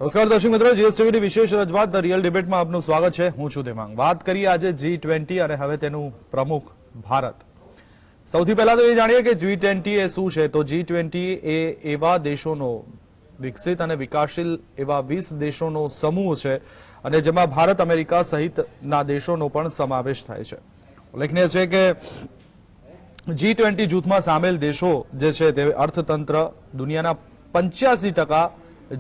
નમસ્કાર દર્શક મિત્રો, જીએસટીવીની વિશેષ રજૂઆત ધ રિયલ ડિબેટમાં આપનું સ્વાગત છે. હું છું દેમાંગ. વાત કરીએ આજે G20 અને હવે તેનું પ્રમુખ ભારત. સૌથી પહેલા તો એ જાણીએ કે G20 એ શું છે. તો G20 એ એવા દેશોનો વિકસિત અને વિકાસશીલ એવા 20 દેશોનો સમૂહ છે અને જેમાં ભારત, અમેરિકા સહિતના દેશોનો પણ સમાવેશ થાય છે. ઉલ્લેખનીય છે કે G20 જૂથમાં સામેલ દેશો જે છે તે અર્થતંત્ર દુનિયાના 85%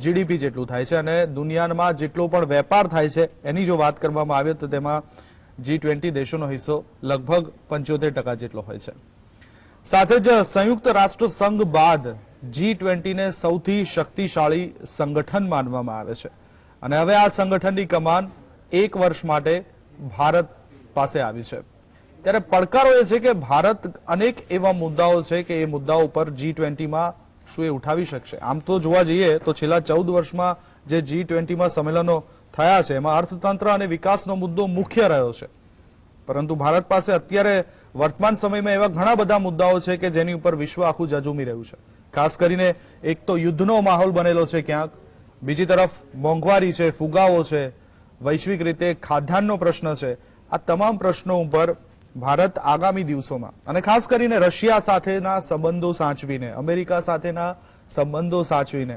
જીડીપી જેટલું થાય છે અને દુનિયામાં જેટલો પણ વેપાર થાય છે એની જો વાત કરવામાં આવે તો તેમાં G20 દેશોનો હિસ્સો લગભગ 75% જેટલો હોય છે. સાથે જ સંયુક્ત રાષ્ટ્ર સંઘ બાદ G20 ને સૌથી શક્તિશાળી સંગઠન માનવામાં આવે છે અને હવે આ સંગઠનની કમાન 1 વર્ષ માટે ભારત પાસે આવી છે. ત્યારે પડકારો એ છે કે ભારત અનેક એવા મુદ્દાઓ છે કે એ મુદ્દાઓ પર G20માં શું એ ઉઠાવી શકશે. આમ તો જોવા જઈએ તો છેલ્લા 14 વર્ષમાં જે G20માં સંમેલનો થયા છે એમાં અર્થતંત્ર અને વિકાસનો મુદ્દો મુખ્ય રહ્યો છે, પરંતુ ભારત પાસે અત્યારે વર્તમાન સમયમાં એવા ઘણા બધા મુદ્દાઓ છે કે જેની ઉપર વિશ્વ આખું ઝઝૂમી રહ્યું છે. ખાસ કરીને એક તો યુદ્ધનો માહોલ બનેલો છે ક્યાંક, બીજી તરફ મોંઘવારી છે, ફુગાવો છે, વૈશ્વિક રીતે ખાદ્યાન્નનો પ્રશ્ન છે. આ તમામ પ્રશ્નો ઉપર ભારત આગામી દિવસોમાં અને ખાસ કરીને રશિયા સાથેના સંબંધો સાચવીને, અમેરિકા સાથેના સંબંધો સાચવીને,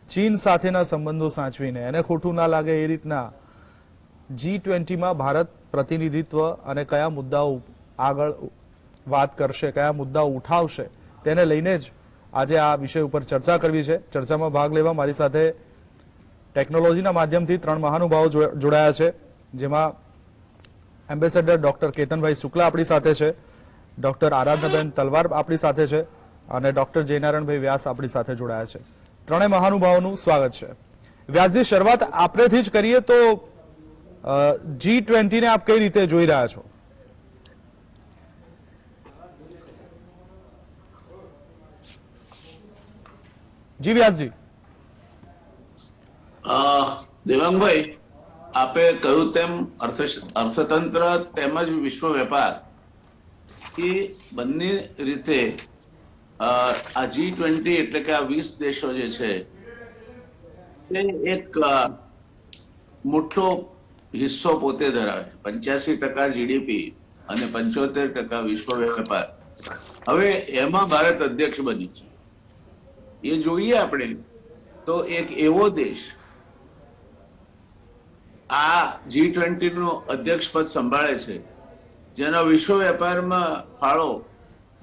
ચીન સાથેના સંબંધો સાચવીને એને ખોટું ના લાગે એ રીતના G20માં ભારત પ્રતિનિધિત્વ અને કયા મુદ્દાઓ આગળ વાત કરશે, કયા મુદ્દાઓ ઉઠાવશે તેને લઈને જ આજે આ વિષય ઉપર ચર્ચા કરવી છે. ચર્ચામાં ભાગ લેવા મારી સાથે ટેકનોલોજીના માધ્યમથી 3 મહાનુભાવો જોડાયા છે, જેમાં એમ્બેસેડર ડોક્ટર કેતનભાઈ શુક્લા આપણી સાથે છે, ડોક્ટર આરાધનાબેન તલવાર આપણી સાથે છે અને ડોક્ટર જયનારાયણભાઈ વ્યાસ આપણી સાથે જોડાયા છે. ત્રણેય મહાનુભાવોનું સ્વાગત છે. વ્યાસજી, શરૂઆત આપનેથી જ કરીએ તો G20 ને આપ કઈ રીતે જોઈ રહ્યા છો? જી વ્યાસજી. દેવાંગભાઈ, આપે કહ્યું તેમ અર્થતંત્ર તેમજ વિશ્વ વેપાર એ બંને રીતે આ G20 એટલે કે આ 20 દેશો જે છે તે એક મોટો હિસ્સો પોતે ધરાવે. 85% જીડીપી અને 75% વિશ્વ વેપાર. હવે એમાં ભારત અધ્યક્ષ બની છે. એ જોઈએ આપણે તો એક એવો દેશ આ G20 નું અધ્યક્ષ પદ સંભાળે છે જેનો વિશ્વ વેપારમાં ફાળો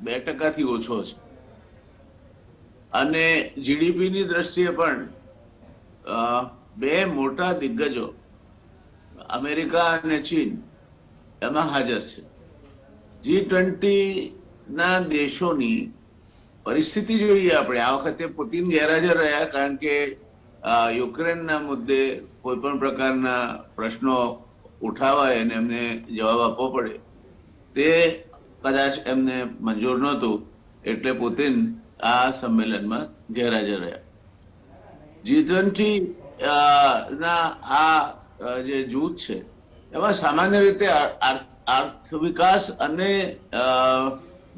2% થી ઓછો છે અને જીડીપી ની દ્રષ્ટિએ પણ 2 મોટા દિગ્ગજો અમેરિકા અને ચીન એમાં હાજર છે. G20 ના દેશોની પરિસ્થિતિ જોઈએ આપણે. આ વખતે પુતિન ગેરહાજર રહ્યા કારણ કે યુક્રેનના મુદ્દે કોઈ પણ પ્રકારના પ્રશ્નો ઉઠાવાય અને એમને જવાબ આપવો પડે તે કદાચ એમને મંજૂર નહોતું, એટલે પુતિન આ સંમેલનમાં ગેરહાજર રહ્યા. G20 ના આ જે જૂથ છે એમાં સામાન્ય રીતે આર્થિક વિકાસ અને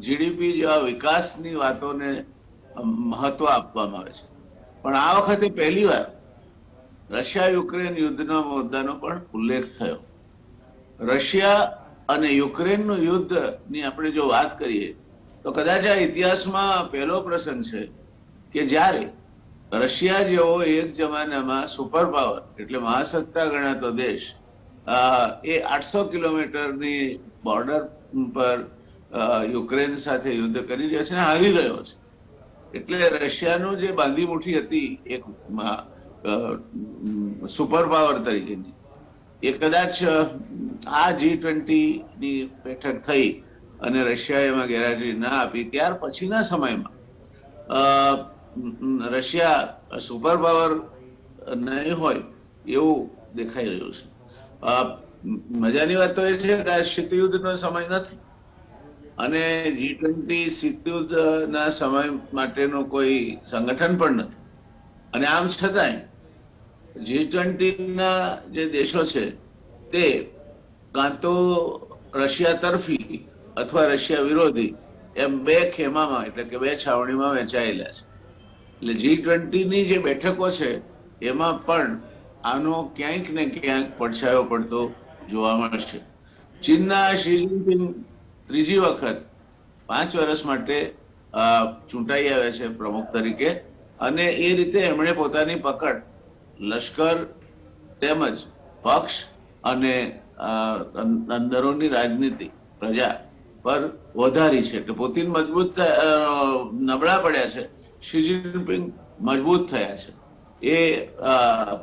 જીડીપી જેવા વિકાસની વાતોને મહત્વ આપવામાં આવે છે. પણ આ વખતે પહેલી વાર રશિયા યુક્રેન યુદ્ધના મુદ્દાનો પણ ઉલ્લેખ થયો. રશિયા અને યુક્રેનનું યુદ્ધની આપણે જો વાત કરીએ તો કદાચ આ ઇતિહાસમાં પહેલો પ્રસંગ છે કે જ્યારે રશિયા જેવો એક જમાનામાં સુપર પાવર એટલે મહાસત્તા ગણાતો દેશ એ 800 કિલોમીટરની બોર્ડર પર યુક્રેન સાથે યુદ્ધ કરી રહ્યો છે અને હારી રહ્યો છે. એટલે રશિયાનું જે બાંધી મુઠ્ઠી હતી એક સુપર પાવર તરીકેની, એ કદાચ આ G20 ની બેઠક થઈ અને રશિયાએ એમાં ગેરહાજરી ના આપી ત્યાર પછીના સમયમાં રશિયા સુપર પાવર નહીં હોય એવું દેખાઈ રહ્યું છે. મજાની વાત તો એ છે કે આ શીતયુદ્ધનો સમય નથી અને G20 શીતયુદ્ધના સમય માટેનું કોઈ સંગઠન પણ નથી. અને આમ છતાંય G20 ના જે દેશો છે તે કાં તો રશિયા તરફી અથવા રશિયા વિરોધી એમ 2 ખેમામાં એટલે કે 2 છાવણીમાં વહેંચાયેલા છે. એટલે G20 ની જે બેઠકો છે એમાં પણ આનો ક્યાંક ને ક્યાંક પડછાયો પડતો જોવા મળશે. ચીનના શી જિનપિંગ ત્રીજી વખત 5 વર્ષ માટે ચૂંટાઈ આવ્યા છે પ્રમુખ તરીકે, અને એ રીતે એમણે પોતાની પકડ લશ્કર તેમજ પક્ષ અને અંદરોની રાજનીતિ પ્રજા પર વધારી છે. એટલે પુતિન મજબૂત નબળા પડ્યા છે, શી જિનપિંગ મજબૂત થયા છે. એ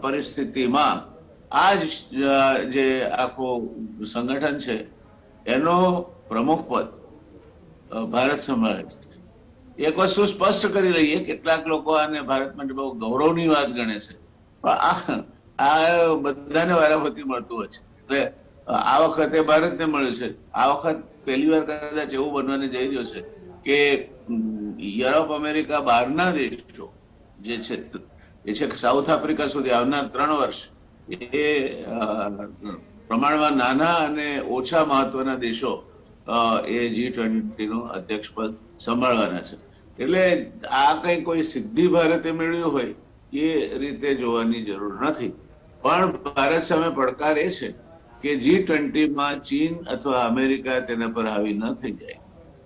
પરિસ્થિતિમાં આ જ જે આખું સંગઠન છે એનો પ્રમુખ પદ ભારત સંભાળે છે. એક વસ્તુ સ્પષ્ટ કરી લઈએ, કેટલાક લોકો આને ભારત માટે બહુ ગૌરવની વાત ગણે છે, પણ આ બધાને વારાફરતી મળતું હોય છે. એટલે આ વખતે ભારતને મળ્યું છે. આ વખત પહેલી વાર કદાચ એવું બનવાને જઈ રહ્યું છે કે યુરોપ, અમેરિકા બહારના દેશો જે છે એ છે સાઉથ આફ્રિકા સુધી આવનાર 3 વર્ષ એ પ્રમાણમાં નાના અને ઓછા મહત્વના દેશો એ G20 નું અધ્યક્ષ પદ સંભાળવાના છે. એટલે આ કઈ કોઈ સિદ્ધિ ભારતે મેળવ્યું હોય એ રીતે જોવાની જરૂર નથી. પણ ભારત સામે પડકાર એ છે કે G20 માં ચીન અથવા અમેરિકા તેના પર હાવી ન થઈ જાય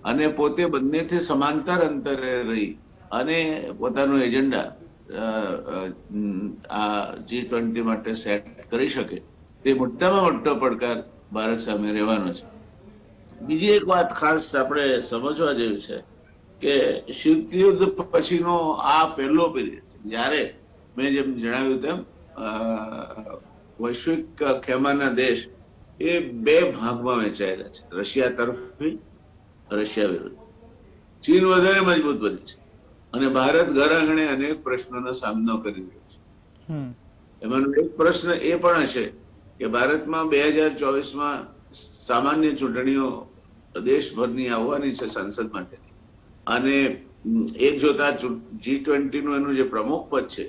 અને પોતે બંનેથી સમાંતર અંતરે રહી અને પોતાનું એજન્ડા આ G20 માટે સેટ કરી શકે, તે મોટામાં મોટો પડકાર ભારત સામે રહેવાનો છે. બીજી એક વાત ખાસ આપણે સમજવા જેવી છે કે શીત યુદ્ધ પછીનો આ પહેલો પીરિયડ, જ્યારે મેં જેમ જણાવ્યું તેમ વૈશ્વિક ખેમાના દેશ એ 2 ભાગમાં વહેંચાયેલા છે, રશિયા તરફથી, રશિયા વિરુદ્ધ. ચીન વધારે મજબૂત બની છે અને ભારત ઘર આંગણે અનેક પ્રશ્નોનો સામનો કરી રહ્યો છે. એમાંનો એક પ્રશ્ન એ પણ હશે કે ભારતમાં 2024માં સામાન્ય ચૂંટણીઓ દેશભરની આવવાની છે સંસદ માટેની, અને એક જોતા G20 નું એનું જે પ્રમુખ પદ છે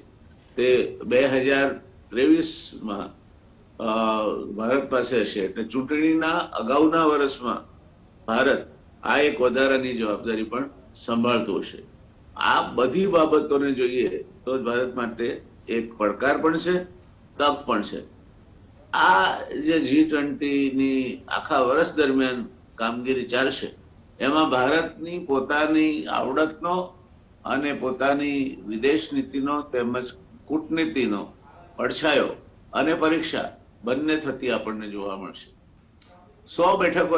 તે 2023માં ભારત પાસે હશે. એટલે ચૂંટણીના અગાઉના વર્ષમાં ભારત આ એક વધારાની જવાબદારી પણ સંભાળતું હશે. આ બધી બાબતોને જોઈએ તો ભારત માટે એક પડકાર પણ છે, તક પણ છે. આ જે G20 ની આખા વર્ષ દરમિયાન કામગીરી ચાલશે એમાં ભારતની પોતાની આવડતનો અને પોતાની વિદેશ નીતિનો તેમજ કૂટનીતિનો પડછાયો અને પરીક્ષા બંને થતી આપણને જોવા મળશે. 100 બેઠકો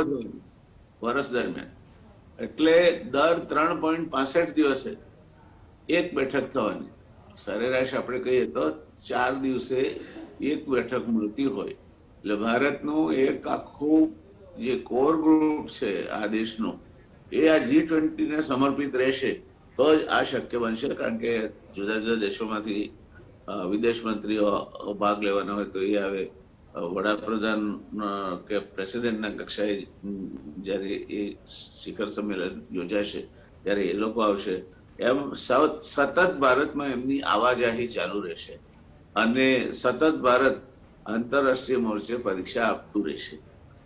વર્ષ દરમિયાન, એટલે દર 3.65 દિવસે એક બેઠક થવાની. સરેરાશ આપણે કહીએ તો 4 દિવસે એક બેઠક મળતી હોય. એટલે ભારતનું એક આખું જે કોર ગ્રુપ છે આ દેશનું, એ આ G20 ને સમર્પિત રહેશે તો જ આ શક્ય બનશે. કારણ કે જુદા જુદા દેશોમાંથી વિદેશ મંત્રીઓ ભાગ લેવાના હોય તો એ આવે, વડાપ્રધાન કે પ્રેસિડેન્ટના કક્ષાએ જ્યારે એ શિખર સંમેલન યોજાશે ત્યારે એ લોકો આવશે. એમ સતત ભારતમાં એમની આવાજાહી ચાલુ રહેશે અને સતત ભારત આંતરરાષ્ટ્રીય મોરચે પરીક્ષા આપતું રહેશે.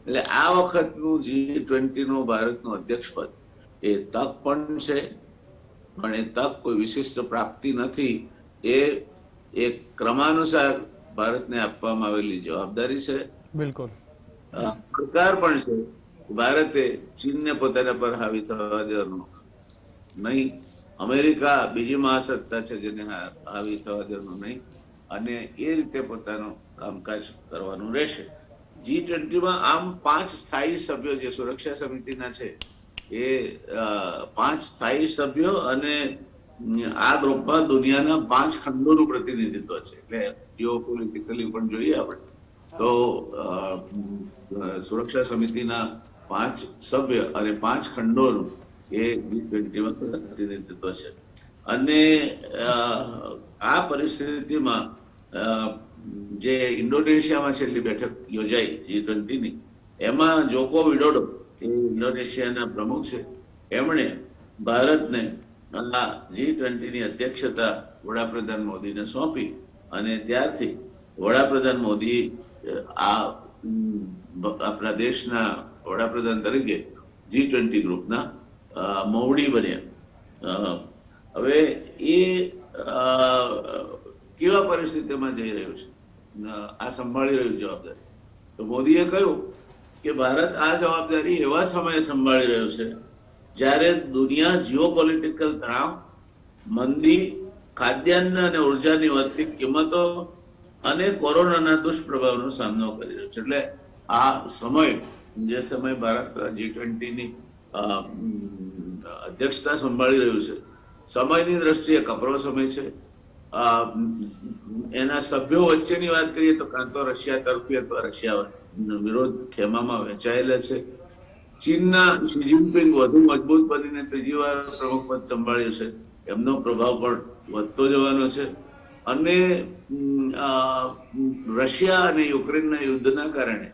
એટલે આ વખતનું G20 નું ભારતનું અધ્યક્ષ પદ એ તક પણ છે, પણ એ તક કોઈ વિશિષ્ટ પ્રાપ્તિ નથી. એ એક ક્રમાનુસાર ભારતને આપવામાં આવેલી જવાબદારી છે, બિલકુલ પડકાર પણ છે. ભારતે ચીનને પોતાના પર હાવી થવા દેવાનું નહીં, અમેરિકા બીજી મહાસત્તા છે જેને હાવી થવા દેવાનું નહીં, અને એ રીતે પોતાનું કામકાજ કરવાનું રહેશે. G20માં આમ 5 સ્થાયી સભ્યો જે સુરક્ષા સમિતિના છે એ 5 સ્થાયી સભ્યો અને આ ગ્રુપમાં દુનિયાના 5 ખંડોનું પ્રતિનિધિત્વ છે. એટલે જીઓપોલિટિકલી પણ જોઈએ આપણે તો સુરક્ષા સમિતિના 5 સભ્ય અને 5 ખંડોનું એ G20માં પ્રતિનિધિત્વ છે. અને આ પરિસ્થિતિમાં જે ઇન્ડોનેશિયામાં છેલ્લી બેઠક યોજાઈ G20 ની, એમાં જોકો વિડોડો એ ઇન્ડોનેશિયાના પ્રમુખ છે, એમણે ભારતને આ G20 ની અધ્યક્ષતા વડાપ્રધાન મોદીને સોંપી અને ત્યારથી વડાપ્રધાન મોદી આપણા દેશના વડાપ્રધાન તરીકે G20 ગ્રુપના મોવડી બન્યા. હવે એ કેવા પરિસ્થિતિમાં જઈ રહ્યું છે, આ સંભાળી રહ્યું જવાબદારી. તો મોદીએ કહ્યું કે ભારત આ જવાબદારી એવા સમયે સંભાળી રહ્યું છે જ્યારે દુનિયા જીઓપોલિટિકલ તણાવ, મંદી, ખાદ્યાન્ન અને ઉર્જાની વધતી કિંમતો અને કોરોનાના દુષ્પ્રભાવનો સામનો કરી રહ્યો છે. એટલે આ સમય, જે સમય ભારત G20ની અધ્યક્ષતા સંભાળી રહ્યું છે, સમયની દ્રષ્ટિએ કપરો સમય છે. એના સભ્યો વચ્ચેની વાત કરીએ તો કાં તો રશિયા તરફી અથવા રશિયા વિરોધ ખેમામાં વહેંચાયેલા છે. ચીનના શી જિનપિંગ વધુ મજબૂત બનીને ત્રીજી વાર પ્રમુખ પદ સંભાળ્યું છે, એમનો પ્રભાવ પણ વધતો જવાનો છે. અને રશિયા અને યુક્રેનના યુદ્ધના કારણે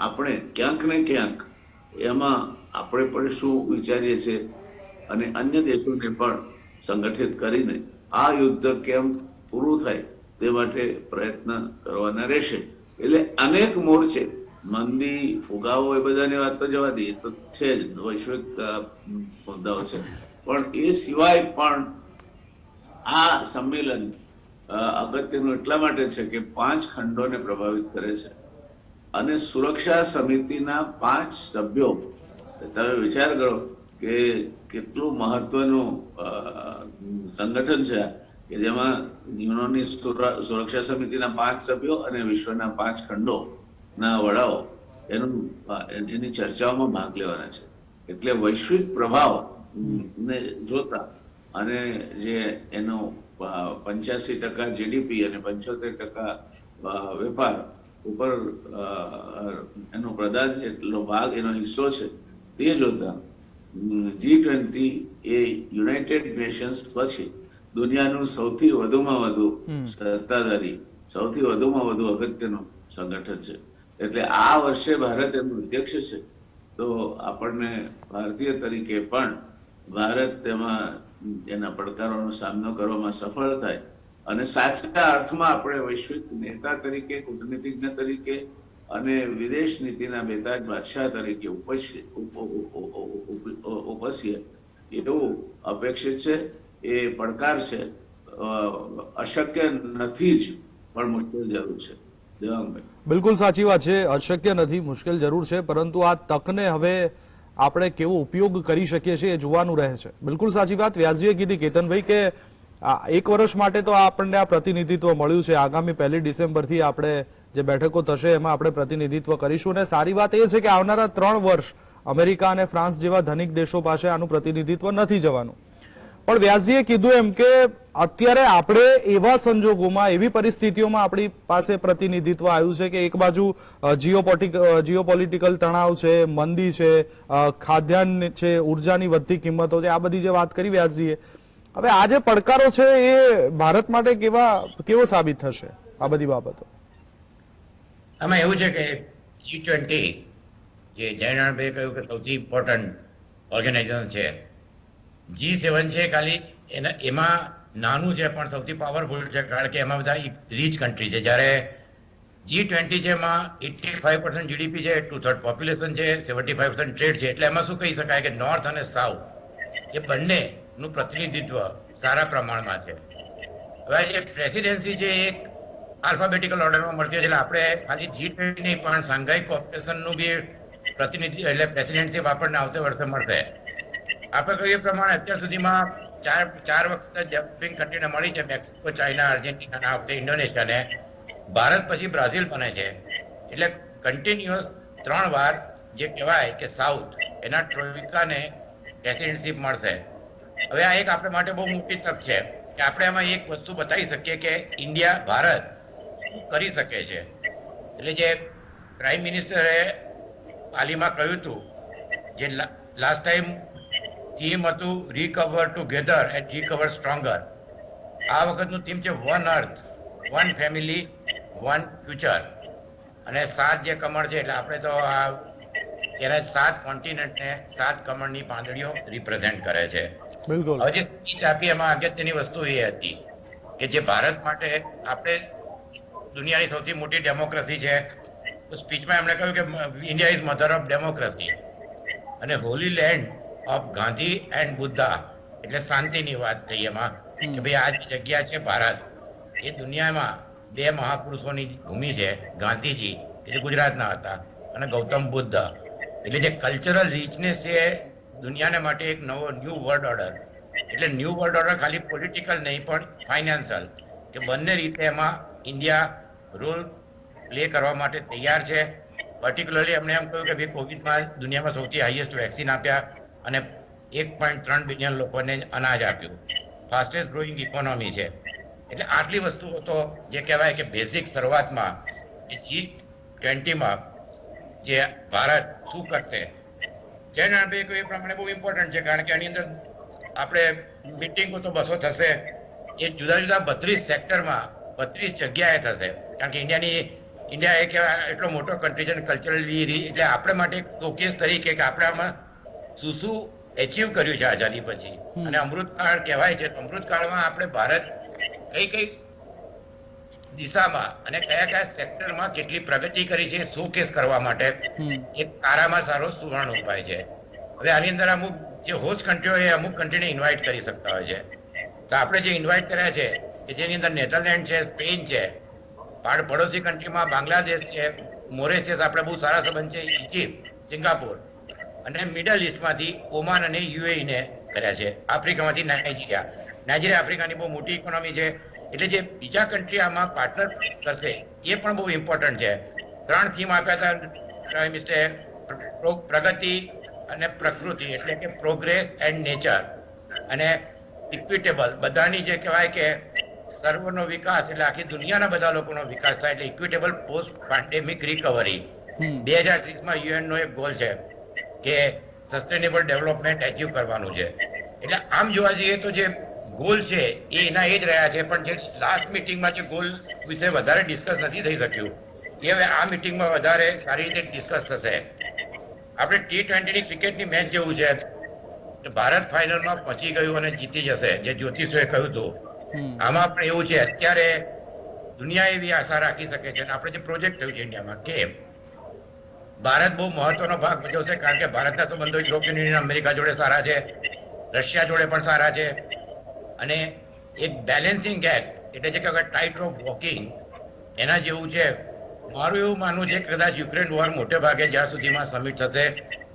આપણે ક્યાંક ને ક્યાંક એમાં આપણે પણ શું વિચારીએ છીએ અને અન્ય દેશોને પણ સંગઠિત કરીને આ યુદ્ધ કેમ પૂરું થાય તે માટે પ્રયત્ન કરવાના રહેશે. એટલે અનેક મોરચે, મંદી, ફુગાવો, એ બધાની વાત તો જવા દઈએ, તો છે જ, વૈશ્વિક મુદ્દાઓ છે. પણ એ સિવાય પણ આ સંમેલન અગત્યનું એટલા માટે છે કે 5 ખંડોને પ્રભાવિત કરે છે અને સુરક્ષા સમિતિના 5 સભ્યો, તમે વિચાર કરો કે કેટલું મહત્વનું સંગઠન છે કે જેમાં યુનોની સુરક્ષા સમિતિના 5 સભ્યો અને વિશ્વના 5 ખંડોના વડાઓ એની ચર્ચાઓમાં ભાગ લેવાના છે. એટલે વૈશ્વિક પ્રભાવ ને જોતા અને જે એનો 85% જીડીપી અને 75% વેપાર ઉપર એનો પ્રદાન એટલો ભાગ, એનો હિસ્સો છે, તે જોતા G20 એ યુનાઇટેડ નેશન્સ પછી દુનિયાનું સૌથી વધુમાં વધુ સત્તાધારી, સૌથી વધુમાં વધુ અગત્યનું સંગઠન છે. એટલે આ વર્ષે ભારત એનું અધ્યક્ષ છે. તો આપણને ભારતીય તરીકે પણ ભારત તેમાં એના પડકારોનો સામનો કરવામાં સફળ થાય અને સાચા અર્થમાં આપણે વૈશ્વિક નેતા તરીકે, કૂટનીતિજ્ઞ તરીકે અને વિદેશ નીતિના બેતાજ બાદશાહ તરીકે ઉપસીએ એવું અપેક્ષિત છે. એ પડકાર છે, અશક્ય નથી જ, પણ મુશ્કેલ જરૂર છે. દેવાંગભાઈ, બિલકુલ સાચી વાત છે. અશક્ય નથી, મુશ્કેલ જરૂર છે, પરંતુ આ તકને હવે આપણે કેવો ઉપયોગ કરી શકીએ છીએ એ જોવાનું રહે છે. બિલકુલ સાચી વાત વ્યાસજીએ કીધી કેતનભાઈ કે 1 વર્ષ માટે તો આપણને આ પ્રતિનિધિત્વ મળ્યું છે. આગામી 1 ડિસેમ્બરથી આપણે જે બેઠકો થશે એમાં આપણે પ્રતિનિધિત્વ કરીશું. અને સારી વાત એ છે કે આવનારા 3 વર્ષ અમેરિકા અને ફ્રાન્સ જેવા ધનિક દેશો પાસે આનું પ્રતિનિધિત્વ નથી જવાનું. પણ વ્યાસજીએ કીધું એમ કે અત્યારે આપણે એવા સંજોગોમાં, એવી પરિસ્થિતિઓમાં આપણી પાસે પ્રતિનિધિત્વ આવ્યું છે કે એક બાજુ જીઓપોલિટિકલ તણાવ છે, મંદી છે, ખાદ્યાન્ન છે, ઉર્જાની વધતી કિંમતો છે, આ બધી જે વાત કરી વ્યાસજીએ, હવે આ જે પડકારો છે એ ભારત માટે કેવો સાબિત થશે આ બધી બાબતો? આમાં એવું છે કે G20 જે જયનારાયણભાઈએ કહ્યું કે સૌથી ઇમ્પોર્ટન્ટ ઓર્ગેનાઇઝેશન છે, G7 છે ખાલી એમાં નાનું છે પણ સૌથી પાવરફુલ છે, કારણ કે એમાં બધા રીચ કન્ટ્રી છે. જ્યારે G20 છે એમાં 85% જીડીપી છે, 2/3 પોપ્યુલેશન છે, 75% ટ્રેડ છે. એટલે એમાં શું કહી શકાય કે નોર્થ અને સાઉથ એ બંનેનું પ્રતિનિધિત્વ સારા પ્રમાણમાં છે. હવે જે પ્રેસિડેન્સી છે એક આલ્ફાબેટિકલ ઓર્ડરમાં મળતી હોય છે. એટલે આપણે ખાલી G20 નહીં પણ શાંઘાઈ કોઓપરેશનનું બી પ્રતિનિધિ એટલે પ્રેસિડેન્ટશીપ આપણને આવતા વર્ષે મળશે. આપણે કહ્યું એ પ્રમાણે અત્યાર સુધીમાં ચાર વખત ડેવલપિંગ કન્ટ્રીને મળી છે, મેક્સિકો, ચાઇના, અર્જેન્ટિના, આ વખતે ઇન્ડોનેશિયાને. ભારત પછી બ્રાઝિલ બને છે. એટલે કન્ટિન્યુઅસ 3 વાર જે કહેવાય કે સાઉથ એના ટ્રોઇકાને પ્રેસિડેન્ટશીપ મળશે. હવે આ એક આપણે માટે બહુ મોટી તક છે કે આપણે એમાં એક વસ્તુ બતાવી શકીએ કે ઇન્ડિયા, ભારત શું કરી શકે છે. એટલે જે પ્રાઇમ મિનિસ્ટરે હાલમાં કહ્યું હતું, જે લાસ્ટ ટાઈમ થીમ હતું recover together and recover stronger. આ વખતનું થીમ છે વન અર્થ, વન ફેમિલી, વન ફ્યુચર. અને 7 જે કમળ છે એટલે આપણે તો એના 7 કોન્ટિનેન્ટને 7 કમળની પાંદડીઓ રિપ્રેઝેન્ટ કરે છે. બિલકુલ. હવે જે સ્પીચ આપી એમાં અગત્યની વસ્તુ એ હતી કે જે ભારત માટે આપણે દુનિયાની સૌથી મોટી ડેમોક્રેસી છે, તો સ્પીચમાં એમણે કહ્યું કે India is mother of democracy અને holy land of Gandhi and Buddha, એટલે શાંતિની વાત થઈ એમાં કે ભાઈ આ જગ્યા છે ભારત. એ દુનિયામાં બે મહાપુરુષોની ભૂમિ છે, ગાંધીજી કે જે ગુજરાતના હતા અને ગૌતમ બુદ્ધ. એટલે જે કલ્ચરલ રીચનેસ છે દુનિયાને માટે એક નવો ન્યૂ વર્લ્ડ ઓર્ડર. એટલે ન્યૂ વર્લ્ડ ઓર્ડર ખાલી પોલિટિકલ નહીં પણ ફાઇનાન્શિયલ, કે બંને રીતે એમાં ઇન્ડિયા રોલ પ્લે કરવા માટે તૈયાર છે. પર્ટિક્યુલરલી એમણે એમ કહ્યું કે ભાઈ કોવિડમાં દુનિયામાં સૌથી હાઈએસ્ટ વેક્સિન આપ્યા અને 1.3 બિલિયન લોકોને અનાજ આપ્યું. ફાસ્ટેસ્ટ ગ્રોઈંગ ઇકોનોમી છે. એટલે આટલી વસ્તુઓ તો જે કહેવાય કે બેઝિક શરૂઆતમાં G20માં જે ભારત શું કરશે, જયનારાયણભાઈ કહ્યું એ પ્રમાણે બહુ ઇમ્પોર્ટન્ટ છે, કારણ કે આની અંદર આપણે મિટિંગો તો 200 થશે, એ જુદા જુદા 32 સેક્ટરમાં 32 જગ્યાએ થશે. કારણ કે ઇન્ડિયા એક એટલો મોટો કન્ટ્રી છે કલ્ચરલી, એટલે આપણે માટે એક શોકેસ તરીકે કે આપણે આમાં શું શું એચીવ કર્યું છે આઝાદી પછી. અને અમૃતકાળ કહેવાય છે, તો અમૃતકાળમાં આપણે ભારત કઈ કઈ દિશામાં અને કયા કયા સેક્ટરમાં કેટલી પ્રગતિ કરી છે શોકેસ કરવા માટે એક સારામાં સારો સુવર્ણ ઉપાય છે. હવે આની અંદર અમુક જે હોસ્ટ કન્ટ્રીઓ એ અમુક કન્ટ્રીને ઇન્વાઇટ કરી શકતા હોય છે. તો આપણે જે ઇન્વાઇટ કર્યા છે કે જેની અંદર નેધરલેન્ડ છે, સ્પેન છે, પડોશી કન્ટ્રીમાં બાંગ્લાદેશ છે, મોરેશિયસ આપણે બહુ સારા સંબંધ છે, ઇજિપ્ત, સિંગાપોર, અને મિડલ ઇસ્ટમાંથી ઓમાન અને યુએઈ ને કર્યા છે. આફ્રિકામાંથી નાઇજીરિયા આફ્રિકાની બહુ મોટી ઇકોનોમી છે. એટલે જે બીજા કન્ટ્રી આમાં પાર્ટનર કરશે એ પણ બહુ ઇમ્પોર્ટન્ટ છે. 3 થીમ આપ્યા હતા પ્રાઇમ મિનિસ્ટરે, પ્રગતિ અને પ્રકૃતિ, એટલે કે પ્રોગ્રેસ એન્ડ નેચર, અને ઇક્વિટેબલ, બધાની જે કહેવાય કે સર્વનો વિકાસ, એટલે આખી દુનિયાના બધા લોકોનો વિકાસ થાય, એટલે ઇક્વિટેબલ પોસ્ટ પેન્ડેમિક રિકવરી. 2030માં યુએનનો એક ગોલ છે કે સસ્ટેનેબલ ડેવલપમેન્ટ એચીવ કરવાનું છે. એટલે આમ જોવા જઈએ તો જે ગોલ છે એ એના એ જ રહ્યા છે, પણ જે લાસ્ટ મિટિંગમાં જે ગોલ વિશે વધારે ડિસ્કસ નથી થઈ શક્યું એ હવે આ મિટિંગમાં વધારે સારી રીતે ડિસ્કસ થશે. આપણે T20ની ક્રિકેટની મેચ જેવું છે કે ભારત ફાઇનલમાં પહોંચી ગયું અને જીતી જશે, જે જ્યોતિષોએ કહ્યું હતું. આમાં પણ એવું છે, અત્યારે દુનિયા એવી આશા રાખી શકે છે. આપણે જે પ્રોજેક્ટ થયું છે ઇન્ડિયામાં કે ભારત બહુ મહત્વનો ભાગ ભજવશે, કારણ કે ભારતના સંબંધો યુરોપિયન યુનિયન, અમેરિકા જોડે સારા છે, રશિયા જોડે પણ સારા છે, અને એક બેલેન્સિંગ એક્ટ, એટલે જે કહેવાય ટાઇટ ઓફ વોકિંગ, એના જેવું છે. મારું એવું માનવું છે કે કદાચ યુક્રેન વોર મોટે ભાગે જ્યાં સુધીમાં સમિટ થશે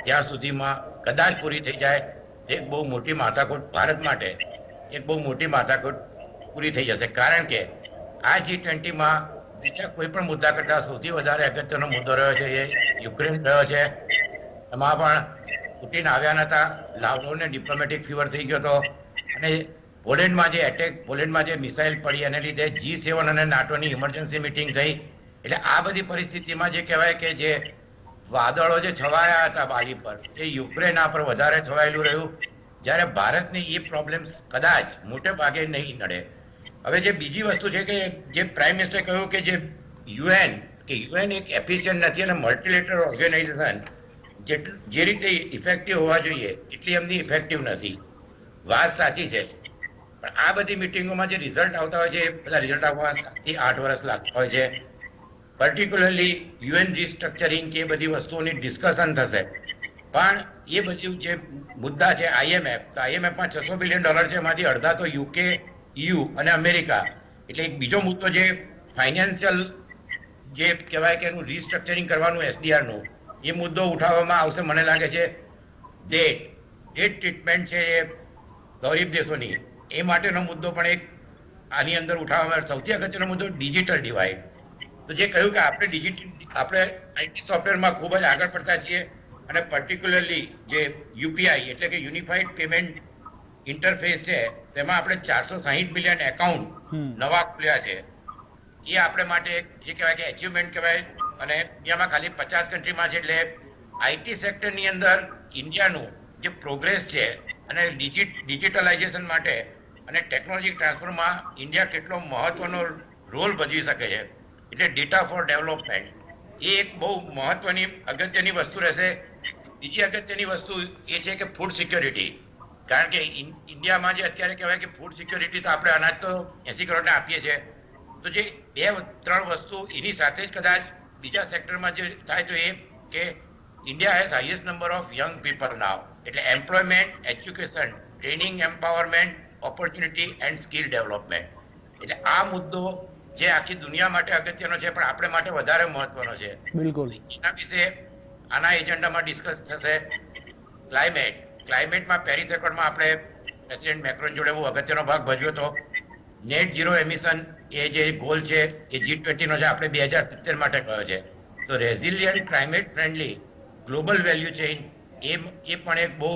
ત્યાં સુધીમાં કદાચ પૂરી થઈ જાય. એક બહુ મોટી માથાકૂટ ભારત માટે, એક બહુ મોટી માથાકૂટ પૂરી થઈ જશે, કારણ કે આ G20માં બીજા કોઈ પણ મુદ્દા કરતા સૌથી વધારે અગત્યનો મુદ્દો રહ્યો છે એ યુક્રેન રહ્યો છે. એમાં પણ પુટિન આવ્યા નતા, લાવરોવને ડિપ્લોમેટિક ફીવર થઈ ગયો હતો, અને પોલેન્ડમાં જે મિસાઇલ પડી એને લીધે G7 અને નાટોની ઇમરજન્સી મિટિંગ થઈ. એટલે આ બધી પરિસ્થિતિમાં જે કહેવાય કે જે વાદળો જે છવાયા હતા બાલી પર, એ યુક્રેન પર વધારે છવાયેલું રહ્યું, જ્યારે ભારતને એ પ્રોબ્લેમ્સ કદાચ મોટે ભાગે નહીં નડે. હવે જે બીજી વસ્તુ છે કે જે પ્રાઇમ મિનિસ્ટરે કહ્યું કે યુએન એક એફિશિયન્ટ નથી અને મલ્ટીલેટરલ ઓર્ગેનાઇઝેશન જે રીતે ઇફેક્ટિવ હોવા જોઈએ એટલી એમની ઇફેક્ટિવ નથી. વાત સાચી છે, પણ આ બધી મિટિંગોમાં જે રિઝલ્ટ આવતા હોય છે એ બધા રિઝલ્ટ આવવા 7 થી 8 વર્ષ લાગતા હોય છે. પર્ટિક્યુલરલી યુએન રિસ્ટ્રક્ચરિંગ કે એ બધી વસ્તુઓની ડિસ્કશન થશે, પણ એ બધું જે મુદ્દા છે IMF, તો IMFમાં $600 બિલિયન છે, એમાંથી અડધા તો UK, EU અને અમેરિકા. એટલે એક બીજો મુદ્દો જે ફાઇનાન્શિયલ જે કહેવાય કે એનું રિસ્ટ્રક્ચરિંગ કરવાનું SDRનું, એ મુદ્દો ઉઠાવવામાં આવશે. મને લાગે છે ડેટ ટ્રીટમેન્ટ છે એ ગરીબ દેશોની, એ માટેનો મુદ્દો પણ એક આની અંદર ઉઠાવવામાં આવે. સૌથી અગત્યનો મુદ્દો ડિજિટલ ડિવાઇડ. તો જે કહ્યું કે આપણે IT સોફ્ટવેરમાં ખૂબ જ આગળ પડતા છીએ, અને પર્ટિક્યુલરલી જે UPI એટલે કે યુનિફાઈડ પેમેન્ટ ઇન્ટરફેસ છે તેમાં આપણે 460 મિલિયન એકાઉન્ટ નવા ખોલ્યા છે. એ આપણે માટે જે કહેવાય કે એચિવમેન્ટ કહેવાય, અને ઇન્ડિયામાં ખાલી 50 કન્ટ્રીમાં છે. એટલે IT સેક્ટરની અંદર ઇન્ડિયાનું જે પ્રોગ્રેસ છે અને ડિજિટલાઇઝેશન માટે અને ટેકનોલોજી ટ્રાન્સફરમાં ઇન્ડિયા કેટલો મહત્વનો રોલ ભજવી શકે છે. એટલે ડેટા ફોર ડેવલપમેન્ટ એ એક બહુ મહત્વની અગત્યની વસ્તુ રહેશે. બીજી અગત્યની વસ્તુ એ છે કે ફૂડ સિક્યોરિટી, કારણ કે ઇન્ડિયામાં જે અત્યારે કહેવાય કે ફૂડ સિક્યોરિટી, તો આપણે અનાજ તો 80 કરોડને આપીએ છીએ, તો જે 2-3 વસ્તુ એની સાથે જ કદાચ બીજા સેક્ટરમાં જે થાય તો એ કે India has highest number of young people now. એટલે employment, education, training, empowerment, opportunity and skill development. એટલે આ મુદ્દો જે આખી દુનિયા માટે અગત્યનો છે પણ આપણે માટે વધારે મહત્વનો છે, બિલકુલ એના વિશે આના એજન્ડામાં ડિસ્કસ થશે. ક્લાઇમેટમાં પેરિસ એકોર્ડમાં આપણે પ્રેસિડેન્ટ મેક્રોન જોડે બહુ અગત્યનો ભાગ ભજવ્યો હતો. નેટ ઝીરો એમિશન એ જે ગોલ છે એ G20 નો છે, આપણે 2070 માટે કહ્યો છે. તો resilient climate friendly global value chain એ પણ એક બહુ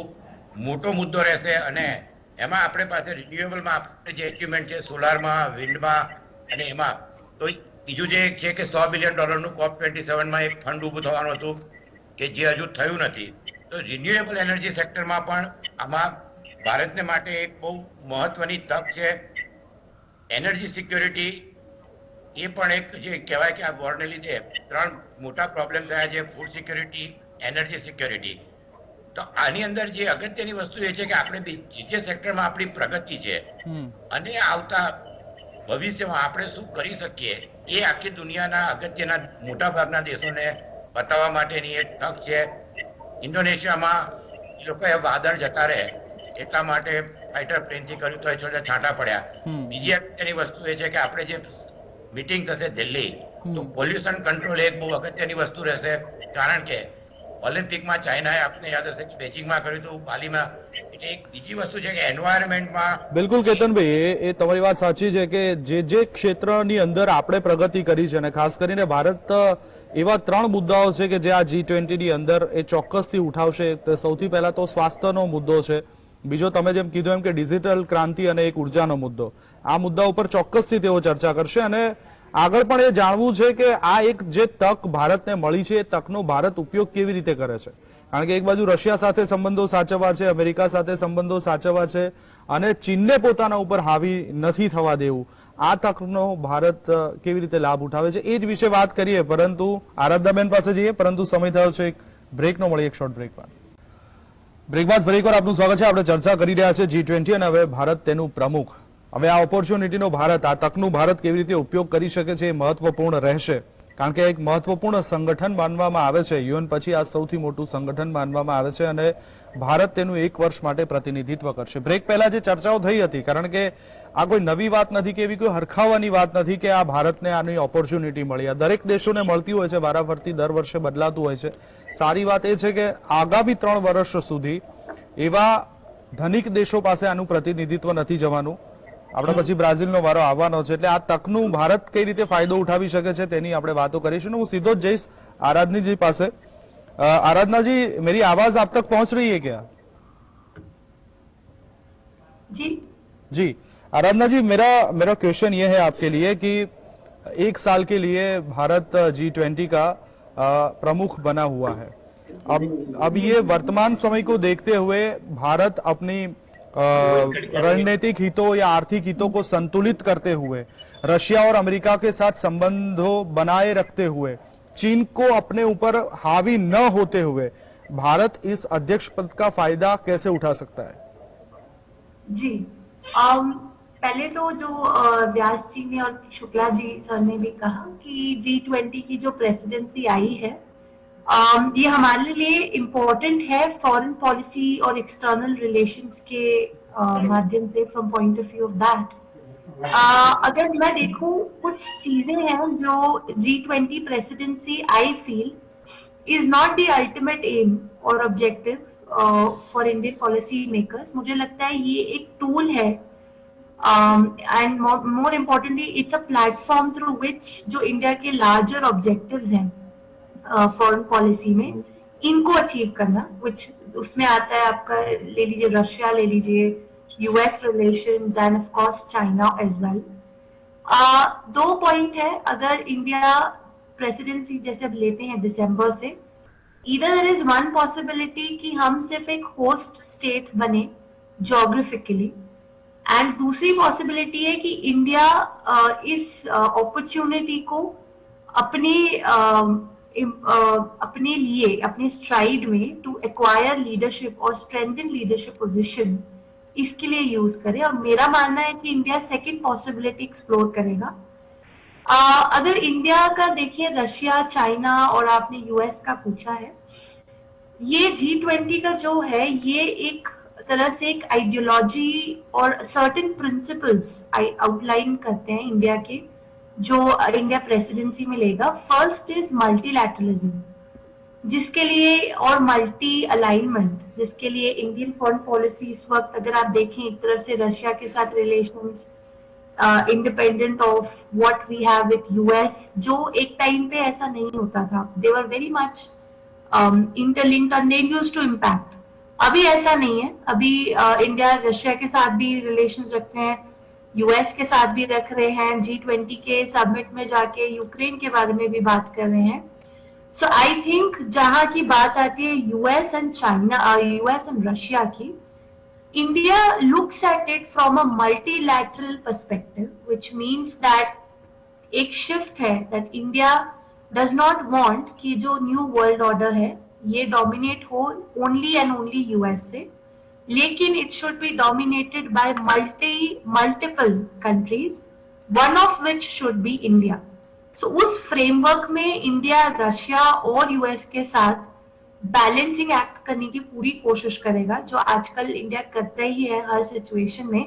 મોટો મુદ્દો રહેશે. અને એમાં આપણે પાસે રિન્યુએબલમાં આપણે જે એચિવમેન્ટ છે સોલારમાં, વિન્ડમાં અને એમાં, તો બીજું જે એક છે કે $100 બિલિયન COP27માં એક ફંડ ઊભું થવાનું હતું કે જે હજુ થયું નથી. તો રિન્યુએબલ એનર્જી સેક્ટરમાં પણ આમાં ભારતને માટે એક બહુ મહત્વની તક છે. એનર્જી સિક્યોરિટી એ પણ એક જે કહેવાય કે આ વોરને લીધે 3 મોટા પ્રોબ્લેમ થયા છે, ફૂડ સિક્યોરિટી, એનર્જી સિક્યોરિટી. તો આની અંદર જે અગત્યની વસ્તુ એ છે કે આપણે જે સેક્ટરમાં આપણી પ્રગતિ છે અને આવતા ભવિષ્યમાં આપણે શું કરી શકીએ એ આખી દુનિયાના અગત્યના મોટા ભાગના દેશોને બતાવવા માટેની એક તક છે. ઇન્ડોનેશિયામાં એ લોકોએ વાદળ જતા રહે એટલા માટે ફાઇટર પ્લેનથી કર્યું તો એ છાંટા પડ્યા. બીજી અગત્યની વસ્તુ એ છે કે આપણે જે મીટિંગ થશે દિલ્હી, તો પોલ્યુશન કંટ્રોલ એક બહુ અગત્યની વસ્તુ રહેશે. કારણ કે ઓલિમ્પિકમાં ચાઇનાએ આપને યાદ હશે કે બેઇજિંગમાં કર્યું હતું, બાલીમાં. એટલે એક બીજી વસ્તુ છે કે એન્વાયરમેન્ટમાં. બિલકુલ કેતનભાઈ, એ તમારી વાત સાચી છે કે જે ક્ષેત્રની અંદર આપણે પ્રગતિ કરી છે અને ખાસ કરીને ભારત એવા 3 મુદ્દાઓ છે કે જે આ G20 ની અંદર એ ચોક્કસથી ઉઠાવશે. સૌથી પહેલા તો સ્વાસ્થ્યનો મુદ્દો છે, બીજો તમે જેમ કીધું એમ કે ડિજિટલ ક્રાંતિ અને એક ઉર્જાનો મુદ્દો. આ મુદ્દા ઉપર ચોક્કસથી તેઓ ચર્ચા કરશે અને આગળ પણ એ જાણવું છે કે આ એક જે તક ભારતને મળી છે એ તકનો ભારત ઉપયોગ કેવી રીતે કરે છે. કારણ કે એક બાજુ રશિયા સાથે સંબંધો સાચવવા છે, અમેરિકા સાથે સંબંધો સાચવવા છે અને ચીનને પોતાના ઉપર હાવી નથી થવા દેવું. આ તકનો ભારત કેવી રીતે લાભ ઉઠાવે છે એ જ વિશે વાત કરીએ, પરંતુ આરાધનાબેન પાસે જઈએ. પરંતુ સમય થયો છે એક બ્રેકનો, મળી એક શોર્ટ બ્રેક બાદ. બ્રેક બાદ ફરી એકવાર આપનું સ્વાગત છે. આપણે ચર્ચા કરી રહ્યા છે G20 અને હવે ભારત તેનું પ્રમુખ. હવે આ ઓપોર્ચ્યુનિટીનો ભારત, આ તકનું ભારત કેવી રીતે ઉપયોગ કરી શકે છે એ મહત્વપૂર્ણ રહેશે. કારણ કે એક મહત્વપૂર્ણ સંગઠન માનવામાં આવે છે, યુએન પછી આ સૌથી મોટું સંગઠન માનવામાં આવે છે અને ભારત તેનું 1 વર્ષ માટે પ્રતિનિધિત્વ કરશે. બ્રેક પહેલા જે ચર્ચાઓ થઈ હતી, કારણ કે આ કોઈ નવી વાત નથી કે એવી કોઈ હરખાવાની વાત નથી કે આ ભારતને આની ઓપોર્ચ્યુનિટી મળી. આ દરેક દેશોને મળતી હોય છે, વારાફરતી દર વર્ષે બદલાતું હોય છે. સારી વાત એ છે કે આગામી 3 વર્ષ સુધી એવા ધનિક દેશો પાસે આનું પ્રતિનિધિત્વ નથી જવાનું. આપણે પછી બ્રાઝિલનો વારો આવવાનો છે. એટલે આ તકનું ભારત કઈ રીતે ફાયદો ઉઠાવી શકે છે તેની આપણે વાતો કરીશું. હું સીધો જ જઈશ आराधना जी पास. आराधना जी, मेरी आवाज आप तक पहुंच रही है क्या? जी आराधना जी, मेरा क्वेश्चन ये है आपके लिए कि 1 साल के लिए भारत G20 का प्रमुख बना हुआ है. अब ये वर्तमान समय को देखते हुए भारत अपनी रणनीतिक हितों या आर्थिक हितों को संतुलित करते हुए रशिया और अमेरिका के साथ संबंधों बनाए रखते हुए चीन को अपने ऊपर हावी न होते हुए भारत इस अध्यक्ष पद का फायदा कैसे उठा सकता है? जी पहले तो जो व्यास जी ने और शुक्ला जी सर ने भी कहा कि G20 की जो प्रेसिडेंसी आई है ये हमारे लिए इम्पोर्टेंट है फॉरेन पॉलिसी और एक्सटर्नल रिलेशंस के माध्यम से from point of view of that. अगर मैं देखूं कुछ चीजें हैं जो G20 presidency I feel is not the ultimate aim और objective for Indian policy makers. मुझे लगता है ये एक टूल है and more importantly it's a platform through which जो इंडिया के लार्जर ऑब्जेक्टिव्स हैं फॉरेन पॉलिसी में इनको अचीव करना, विच उसमें आता है आपका ले लीजिए रशिया, ले लीजिए US relations and of course China as well. 2 point है. अगर इंडिया प्रेसिडेंसी जैसे अब लेते हैं दिसंबर से, इधर देयर इज वन पॉसिबिलिटी कि हम सिर्फ एक होस्ट स्टेट बने ज्योग्राफिकली, एंड दूसरी पॉसिबिलिटी है कि इंडिया इस अपॉर्चुनिटी को अपने लिए अपने स्ट्राइड में टू एक्वायर लीडरशिप और स्ट्रेंथन लीडरशिप पोजीशन इसके लिए यूज करे. और मेरा मानना है कि इंडिया सेकंड पॉसिबिलिटी एक्सप्लोर करेगा. अगर इंडिया का देखिए रशिया, चाइना और आपने यूएस का पूछा है, ये G20 का जो है ये एक तरह से एक आइडियोलॉजी और सर्टेन प्रिंसिपल्स आउटलाइन करते हैं इंडिया के, जो इंडिया प्रेसिडेंसी में लेगा। फर्स्ट इज मल्टीलैटरलिज्म, जिसके लिए, और मल्टी अलाइनमेंट, जिसके लिए इंडियन फॉरेन पॉलिसी इस वक्त अगर आप देखें, एक तरफ से रशिया के साथ relations independent of what we have with US, जो एक टाइम पे ऐसा नहीं होता था, they were very much interlinked and they used to impact. अभी ऐसा नहीं है, अभी इंडिया रशिया के साथ भी रिलेशंस रखते हैं, यूएस के साथ भी रख रहे हैं, G20 के समिट में जाके यूक्रेन के बारे में भी बात कर रहे हैं। सो आई थिंक जहां की बात आती है US and China, US and Russia की, India looks at it from a multilateral perspective, which means that एक शिफ्ट है, that India does not want कि जो न्यू वर्ल्ड ऑर्डर है ये डोमिनेट हो ओनली एंड ओनली यूएस से, लेकिन it should be dominated by multiple countries, one of which should be India. So उस फ्रेमवर्क में इंडिया रशिया और यूएस के साथ बैलेंसिंग एक्ट करने की पूरी कोशिश करेगा, जो आजकल इंडिया करता ही है हर सिचुएशन में।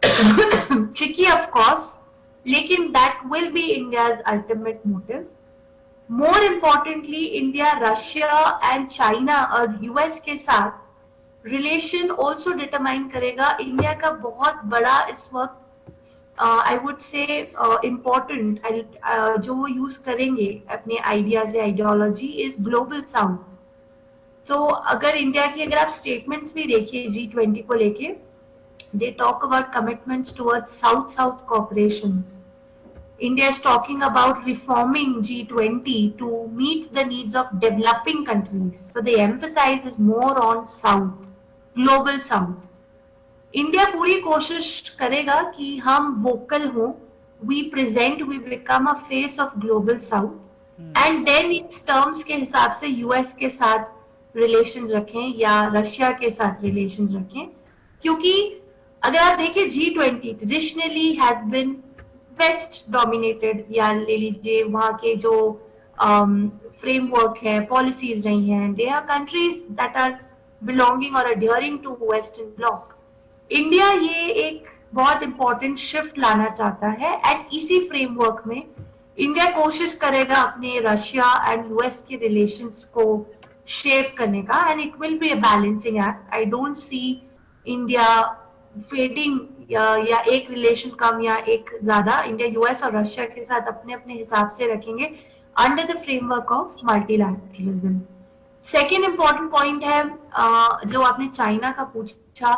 ट्रिकी ऑफ कोर्स, लेकिन that will be India's ultimate motive. More importantly, India Russia and China और यूएस के साथ रिलेशन ऑल्सो डिटरमाइन करेगा इंडिया का बहुत बड़ा इस वक्त, आई वुड से इम्पोर्टेंट, जो वो यूज करेंगे अपने आइडियाज या आइडियोलॉजी, इज ग्लोबल साउथ। तो अगर इंडिया की, अगर आप स्टेटमेंट्स भी देखिए G20 को लेके, they talk about commitments towards south south cooperations. India is talking about reforming G20 to meet the needs of developing countries. So the emphasis is more on South, global South. India पूरी कोशिश करेगा कि हम vocal हों, we present, we become a face of global South, and then its terms के हिसाब से US के साथ रिलेशंस रखें या रशिया के साथ रिलेशंस रखें, क्योंकि अगर आप देखें G20 traditionally has been West dominated, या ले लीजिए वहां के जो फ्रेमवर्क है, पॉलिसीज रही हैं, they are countries that are belonging और adhering to western bloc. India ये एक बहुत इंपॉर्टेंट शिफ्ट लाना चाहता है, एंड इसी फ्रेमवर्क में इंडिया कोशिश करेगा अपने रशिया एंड यूएस के रिलेशंस को शेप करने का, and it will be a balancing act. I don't see India fading या एक रिलेशन कम या एक ज्यादा। इंडिया यूएस और रशिया के साथ अपने अपने हिसाब से रखेंगे under the framework of multilateralism. Second important point है जो आपने चाइना का पूछा।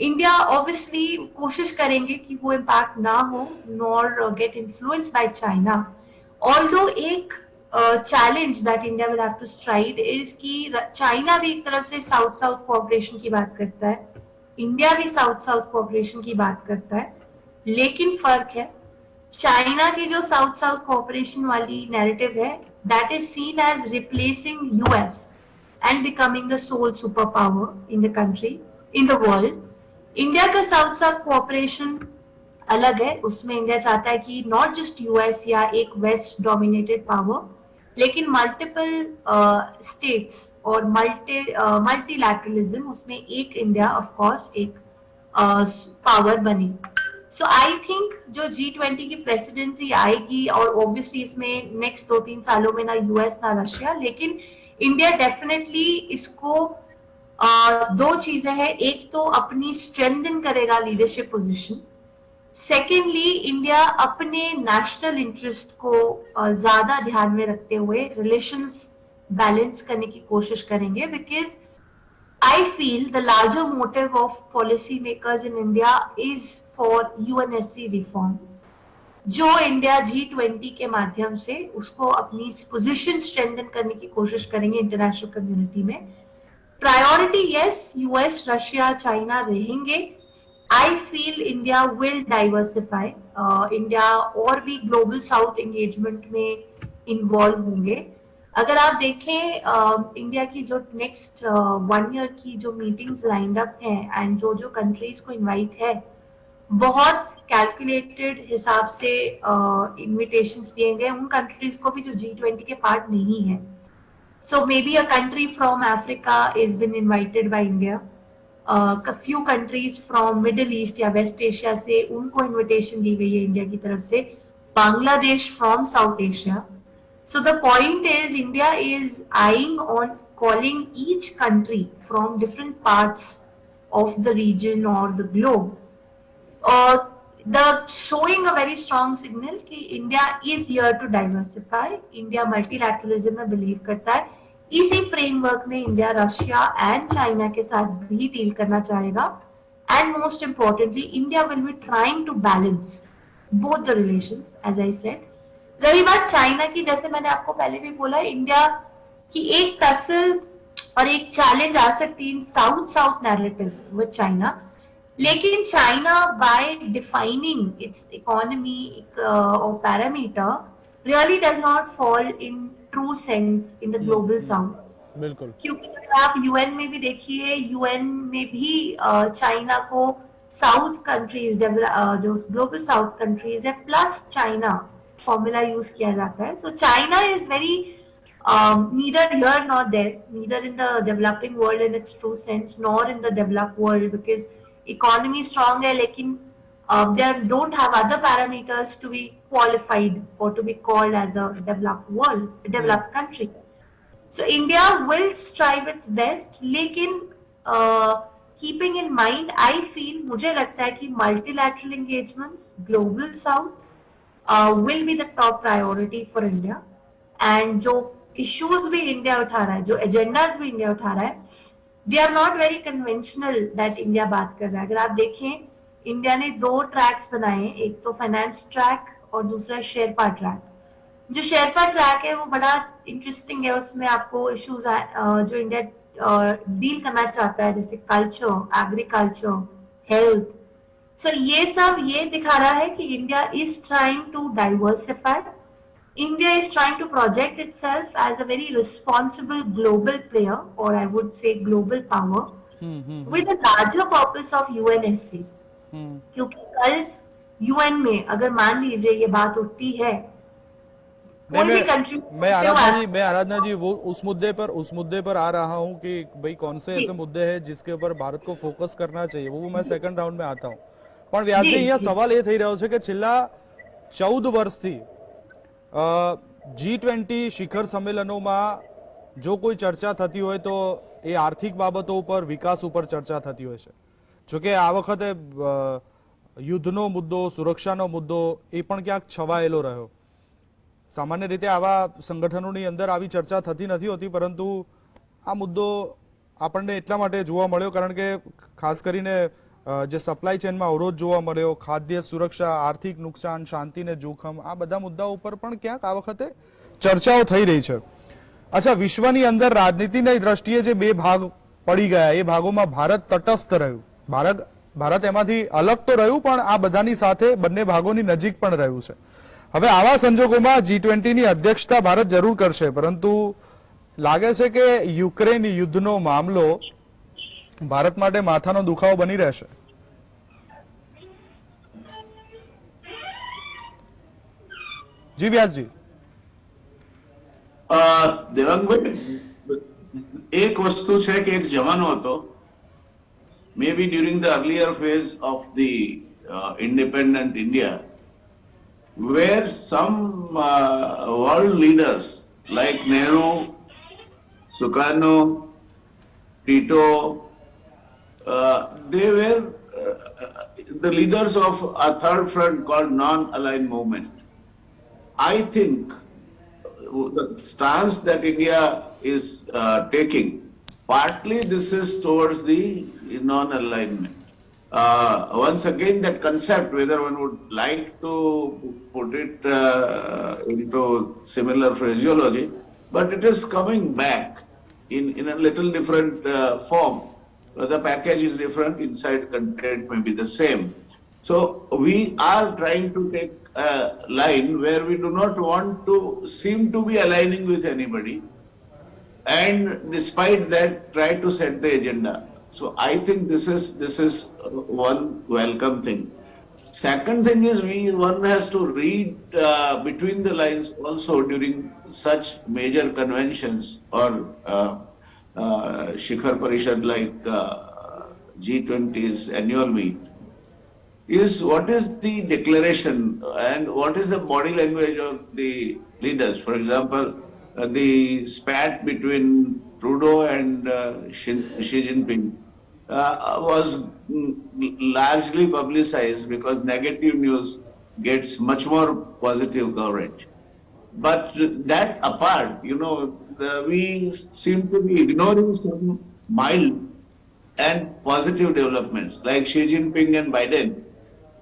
इंडिया ऑब्वियसली कोशिश करेंगे कि वो इम्पैक्ट ना हो, nor get influence by China. Although एक challenge that India will have to stride is कि चाइना भी एक तरफ से साउथ साउथ कोऑपरेशन की बात करता है, इंडिया भी साउथ साउथ कोऑपरेशन की बात करता है, लेकिन फर्क है, चाइना की जो साउथ साउथ कोऑपरेशन वाली नैरेटिव है, that is seen as replacing US and becoming the sole super power in the country, in the world. India का साउथ साउथ कोऑपरेशन अलग है, उसमें इंडिया चाहता है कि नॉट जस्ट यूएस या एक वेस्ट डोमिनेटेड पावर, लेकिन मल्टीपल स्टेट्स और मल्टीलैटरलिज्म, उसमें एक इंडिया ऑफ कोर्स एक पावर बने। सो आई थिंक जो G20 की प्रेसिडेंसी आएगी, और ऑब्वियसली इसमें नेक्स्ट 2-3 सालों में ना यूएस ना रशिया, लेकिन इंडिया डेफिनेटली इसको दो चीजें हैं, एक तो अपनी स्ट्रेंथन करेगा लीडरशिप पोजीशन, सेकेंडली इंडिया अपने नेशनल इंटरेस्ट को ज्यादा ध्यान में रखते हुए रिलेशंस बैलेंस करने की कोशिश करेंगे, because I feel the larger motive of policy makers in India is for UNSC reforms, जो इंडिया G20 के माध्यम से उसको अपनी पोजीशन स्ट्रेंथन करने की कोशिश करेंगे इंटरनेशनल कम्युनिटी में। Priority yes, US Russia China रहेंगे। I feel India will diversify, India और भी ग्लोबल साउथ एंगेजमेंट में इन्वॉल्व होंगे। अगर आप देखें इंडिया की जो नेक्स्ट 1 ईयर की जो मीटिंग्स लाइंड अप हैं एंड जो जो कंट्रीज को इनवाइट है, बहुत कैलकुलेटेड हिसाब से इनविटेशंस दिए गए उन कंट्रीज को भी जो G20 के पार्ट नहीं है। So may be a country from Africa is been invited by India, few countries from middle east या वेस्ट एशिया से उनको इनविटेशन दी गई है इंडिया की तरफ से, Bangladesh from south Asia. So the point is India is eyeing on calling each country from different parts of the region or the globe, the showing a very strong signal कि India is here to diversify. India multilateralism में believe करता है. इसी framework में India Russia and China के साथ भी deal करना चाहेगा. And most importantly, India will be trying to balance both the relations, as I said. रही बात चाइना की, जैसे मैंने आपको पहले भी बोला, इंडिया की एक टसल और एक चैलेंज आ सकती है in south south narrative with China. लेकिन China by defining its economy और parameter really does not fall in true sense in the global south. बिल्कुल. क्योंकि अगर आप यूएन में भी देखिए, यूएन में भी चाइना को साउथ कंट्रीज, जो ग्लोबल साउथ कंट्रीज है प्लस चाइना फॉर्मूला यूज किया जाता है. So China is very neither here not there, neither in the developing world in its true sense nor in the developed world, because economy strong है लेकिन they don't have other parameters to be qualified or to be called as a developed world, developed country. So India will strive its best, लेकिन keeping in mind, I feel, मुझे लगता है कि multilateral engagements, global south will be the top priority for India. And जो issues भी India उठा रहा है, जो agendas भी India उठा रहा है, they are not very conventional that India बात कर रहा है. अगर आप देखें, इंडिया ने 2 ट्रैक्स बनाए, एक तो फाइनेंस ट्रैक और दूसरा शेरपा ट्रैक. जो शेरपा ट्रैक है वो बड़ा इंटरेस्टिंग है. उसमें आपको इश्यूज जो इंडिया डील करना चाहता है, जैसे कल्चर, एग्रीकल्चर, हेल्थ. सो ये सब ये दिखा रहा है कि India is trying to diversify. India is trying to project itself as a very responsible global player, और I would say global power with a larger purpose of UNSC. क्योंकि कल यूएन में अगर मान लीजिए ये बात उठती है, कोई भी कंट्री, मैं आराधना जी वो उस मुद्दे पर आ रहा हूँ कि भाई कौन से ऐसे मुद्दे हैं जिसके ऊपर भारत को फोकस करना चाहिए, वो मैं सेकंड राउंड में आता हूँ. પણ વ્યાસજી અહીંયા સવાલ એ થઈ રહ્યો છે કે છેલ્લા 14 વર્ષથી G20 શિખર સંમેલનોમાં જો કોઈ ચર્ચા થતી હોય તો એ આર્થિક બાબતો ઉપર, વિકાસ ઉપર ચર્ચા થતી હોય છે. જોકે આ વખતે યુદ્ધનો મુદ્દો, સુરક્ષાનો મુદ્દો એ પણ ક્યાંક છવાયેલો રહ્યો. સામાન્ય રીતે આવા સંગઠનોની અંદર આવી ચર્ચા થતી નથી હોતી, પરંતુ આ મુદ્દો આપણને એટલા માટે જોવા મળ્યો કારણ કે ખાસ કરીને જે સપ્લાય ચેનમાં અવરોધ જોવા મળ્યો, ખાદ્ય સુરક્ષા, આર્થિક નુકસાન, શાંતિને જોખમ, આ બધા મુદ્દાઓ ઉપર પણ ક્યાંક આ વખતે ચર્ચાઓ થઈ રહી છે. અચ્છા, વિશ્વની અંદર રાજનીતિની દ્રષ્ટિએ જે 2 ભાગ પડી ગયા, એ ભાગોમાં ભારત તટસ્થ રહ્યું. ભારત એમાંથી અલગ તો રહ્યું, પણ આ બધાની સાથે બંને ભાગોની નજીક પણ રહ્યું છે. હવે આવા સંજોગોમાં G20 ની અધ્યક્ષતા ભારત જરૂર કરશે, પરંતુ લાગે છે કે યુક્રેન યુદ્ધનો મામલો ભારત માટે માથાનો દુખાવો બની રહેશે. જી વ્યાસજી. દેવાંગભાઈ, એક વસ્તુ છે કે એક જમાનો હતો, maybe during the earlier phase of the independent India, where some world leaders like Nehru, Sukarno, Tito, they were the leaders of a third front called non-aligned movement. I think the stance that India is taking, partly this is towards the non-alignment. Once again, that concept, whether one would like to put it into similar phraseology, but it is coming back in a little different form. The package is different, inside content may be the same. So we are trying to take a line where we do not want to seem to be aligning with anybody, and despite that try to set the agenda. So I think this is one welcome thing. Second thing is one has to read between the lines also during such major conventions or Shikhar Parishad like G20's annual meet is what is the declaration and what is the body language of the leaders. For example, the spat between Trudeau and Xi Jinping was largely publicized because negative news gets much more positive coverage. But that apart, we seem to be ignoring some mild and positive developments like Xi Jinping and Biden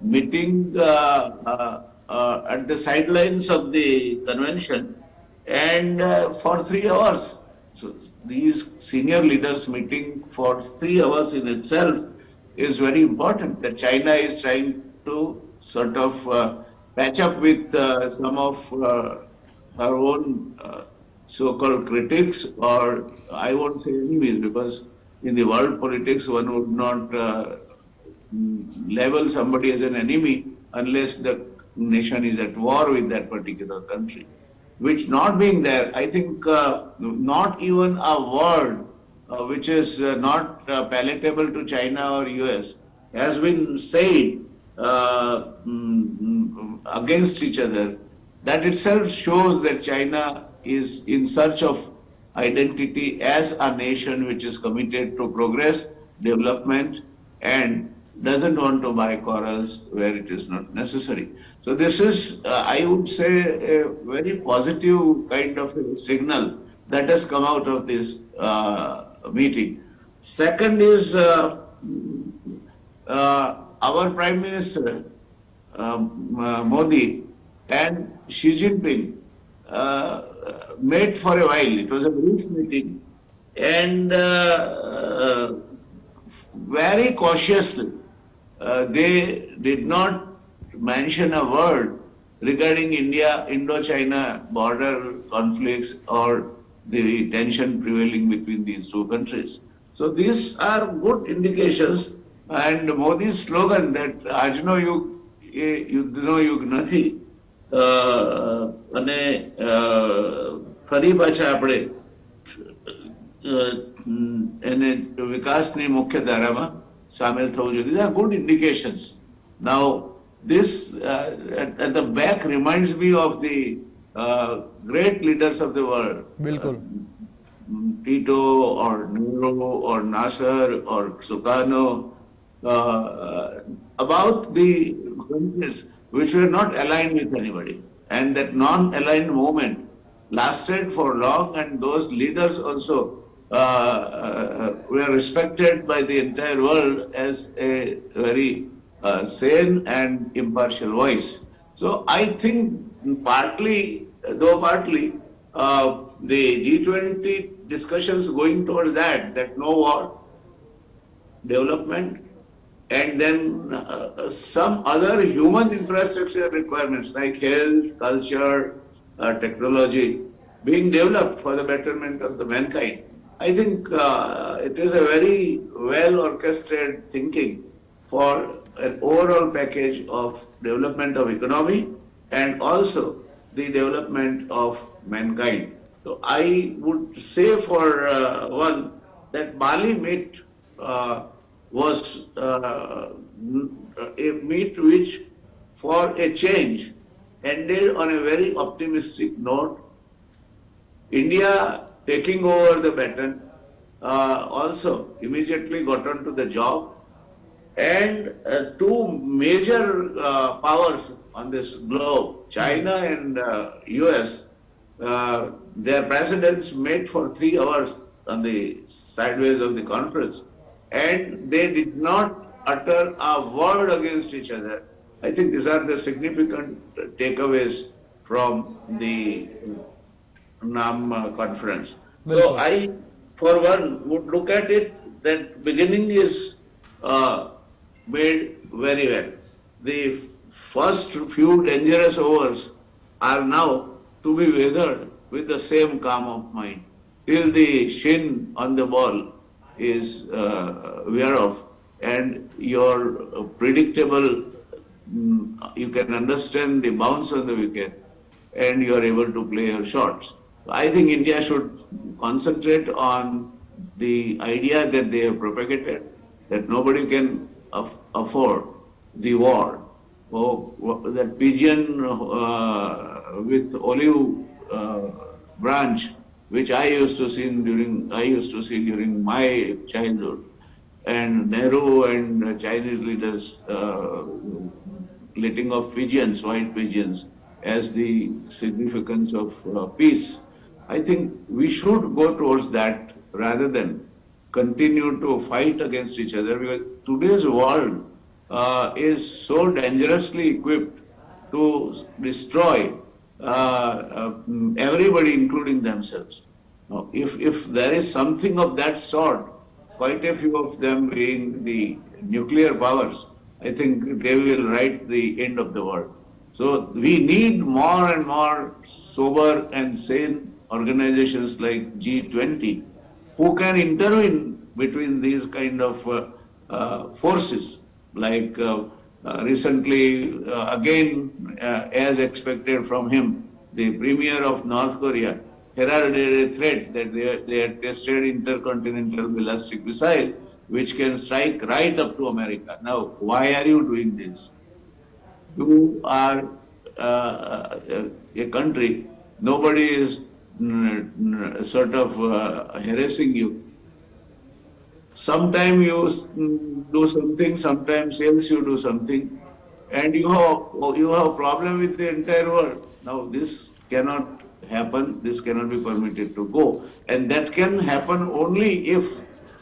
meeting at the sidelines of the convention and for 3 hours. So these senior leaders meeting for 3 hours in itself is very important. That China is trying to sort of patch up with some of her own so-called critics, or I won't say enemies, because in the world politics one would not label somebody as an enemy unless the nation is at war with that particular country. Which not being there, I think not even a word which is not palatable to China or US has been said against each other. That itself shows that China is in search of identity as a nation which is committed to progress, development, and doesn't want to buy corals where it is not necessary. So this is, I would say, a very positive kind of a signal that has come out of this meeting. Second is our Prime Minister, Modi, and Xi Jinping met for a while. It was a brief meeting, and very cautiously, they did not mention a word regarding Indo-China border conflicts or the tension prevailing between these two countries. So these are good indications, and Modi's slogan that આજનો યુગ એ યુદ્ધનો યુગ નથી અને ફરી પાછા આપણે એને વિકાસની મુખ્ય ધારામાં સામેલ થવું જોઈએ. These are good indications. Now, this at the back reminds me of the great leaders of the world. बिल्कुल. Tito or Nero or Nasser or Sukarno, about the countries which were not aligned with anybody. And that non-aligned movement lasted for long, and those leaders also were respected by the entire world as a very sane and impartial voice. So I think partly, the G20 discussions going towards that no war, development, and then some other human infrastructure requirements like health, culture, technology being developed for the betterment of the mankind. I think it is a very well orchestrated thinking for an overall package of development of economy and also the development of mankind. So I would say for one that Bali meet was a meet which for a change ended on a very optimistic note. India taking over the baton also immediately got onto the job, and two major powers on this globe, China and US, their presidents met for 3 hours on the sideways of the conference, and they did not utter a word against each other. I think these are the significant takeaways from the NAM conference. So I, for one, would look at it that beginning is made very well. The first few dangerous overs are now to be weathered with the same calm of mind till the shin on the ball is wear off and your predictable, you can understand the bounce on the wicket and you are able to play your shots. I think India should concentrate on the idea that they have propagated that nobody can afford the war. Oh, that pigeon with olive branch, which I used to see during my childhood, and Nehru and Chinese leaders letting off pigeons, white pigeons, as the significance of peace. I think we should go towards that rather than continue to fight against each other, because today's world is so dangerously equipped to destroy everybody, including themselves. Now, if there is something of that sort, quite a few of them being the nuclear powers, I think they will write the end of the world. So we need more and more sober and sane organizations like G20 who can intervene between these kind of forces. Like recently, again, as expected from him, the premier of North Korea heralded a threat that they had tested intercontinental ballistic missile, which can strike right up to America. Now, why are you doing this? You are a country, nobody is sort of harassing you. Sometimes you do something, sometimes else you do something, and you have a problem with the entire world. Now this cannot happen, this cannot be permitted to go. And that can happen only if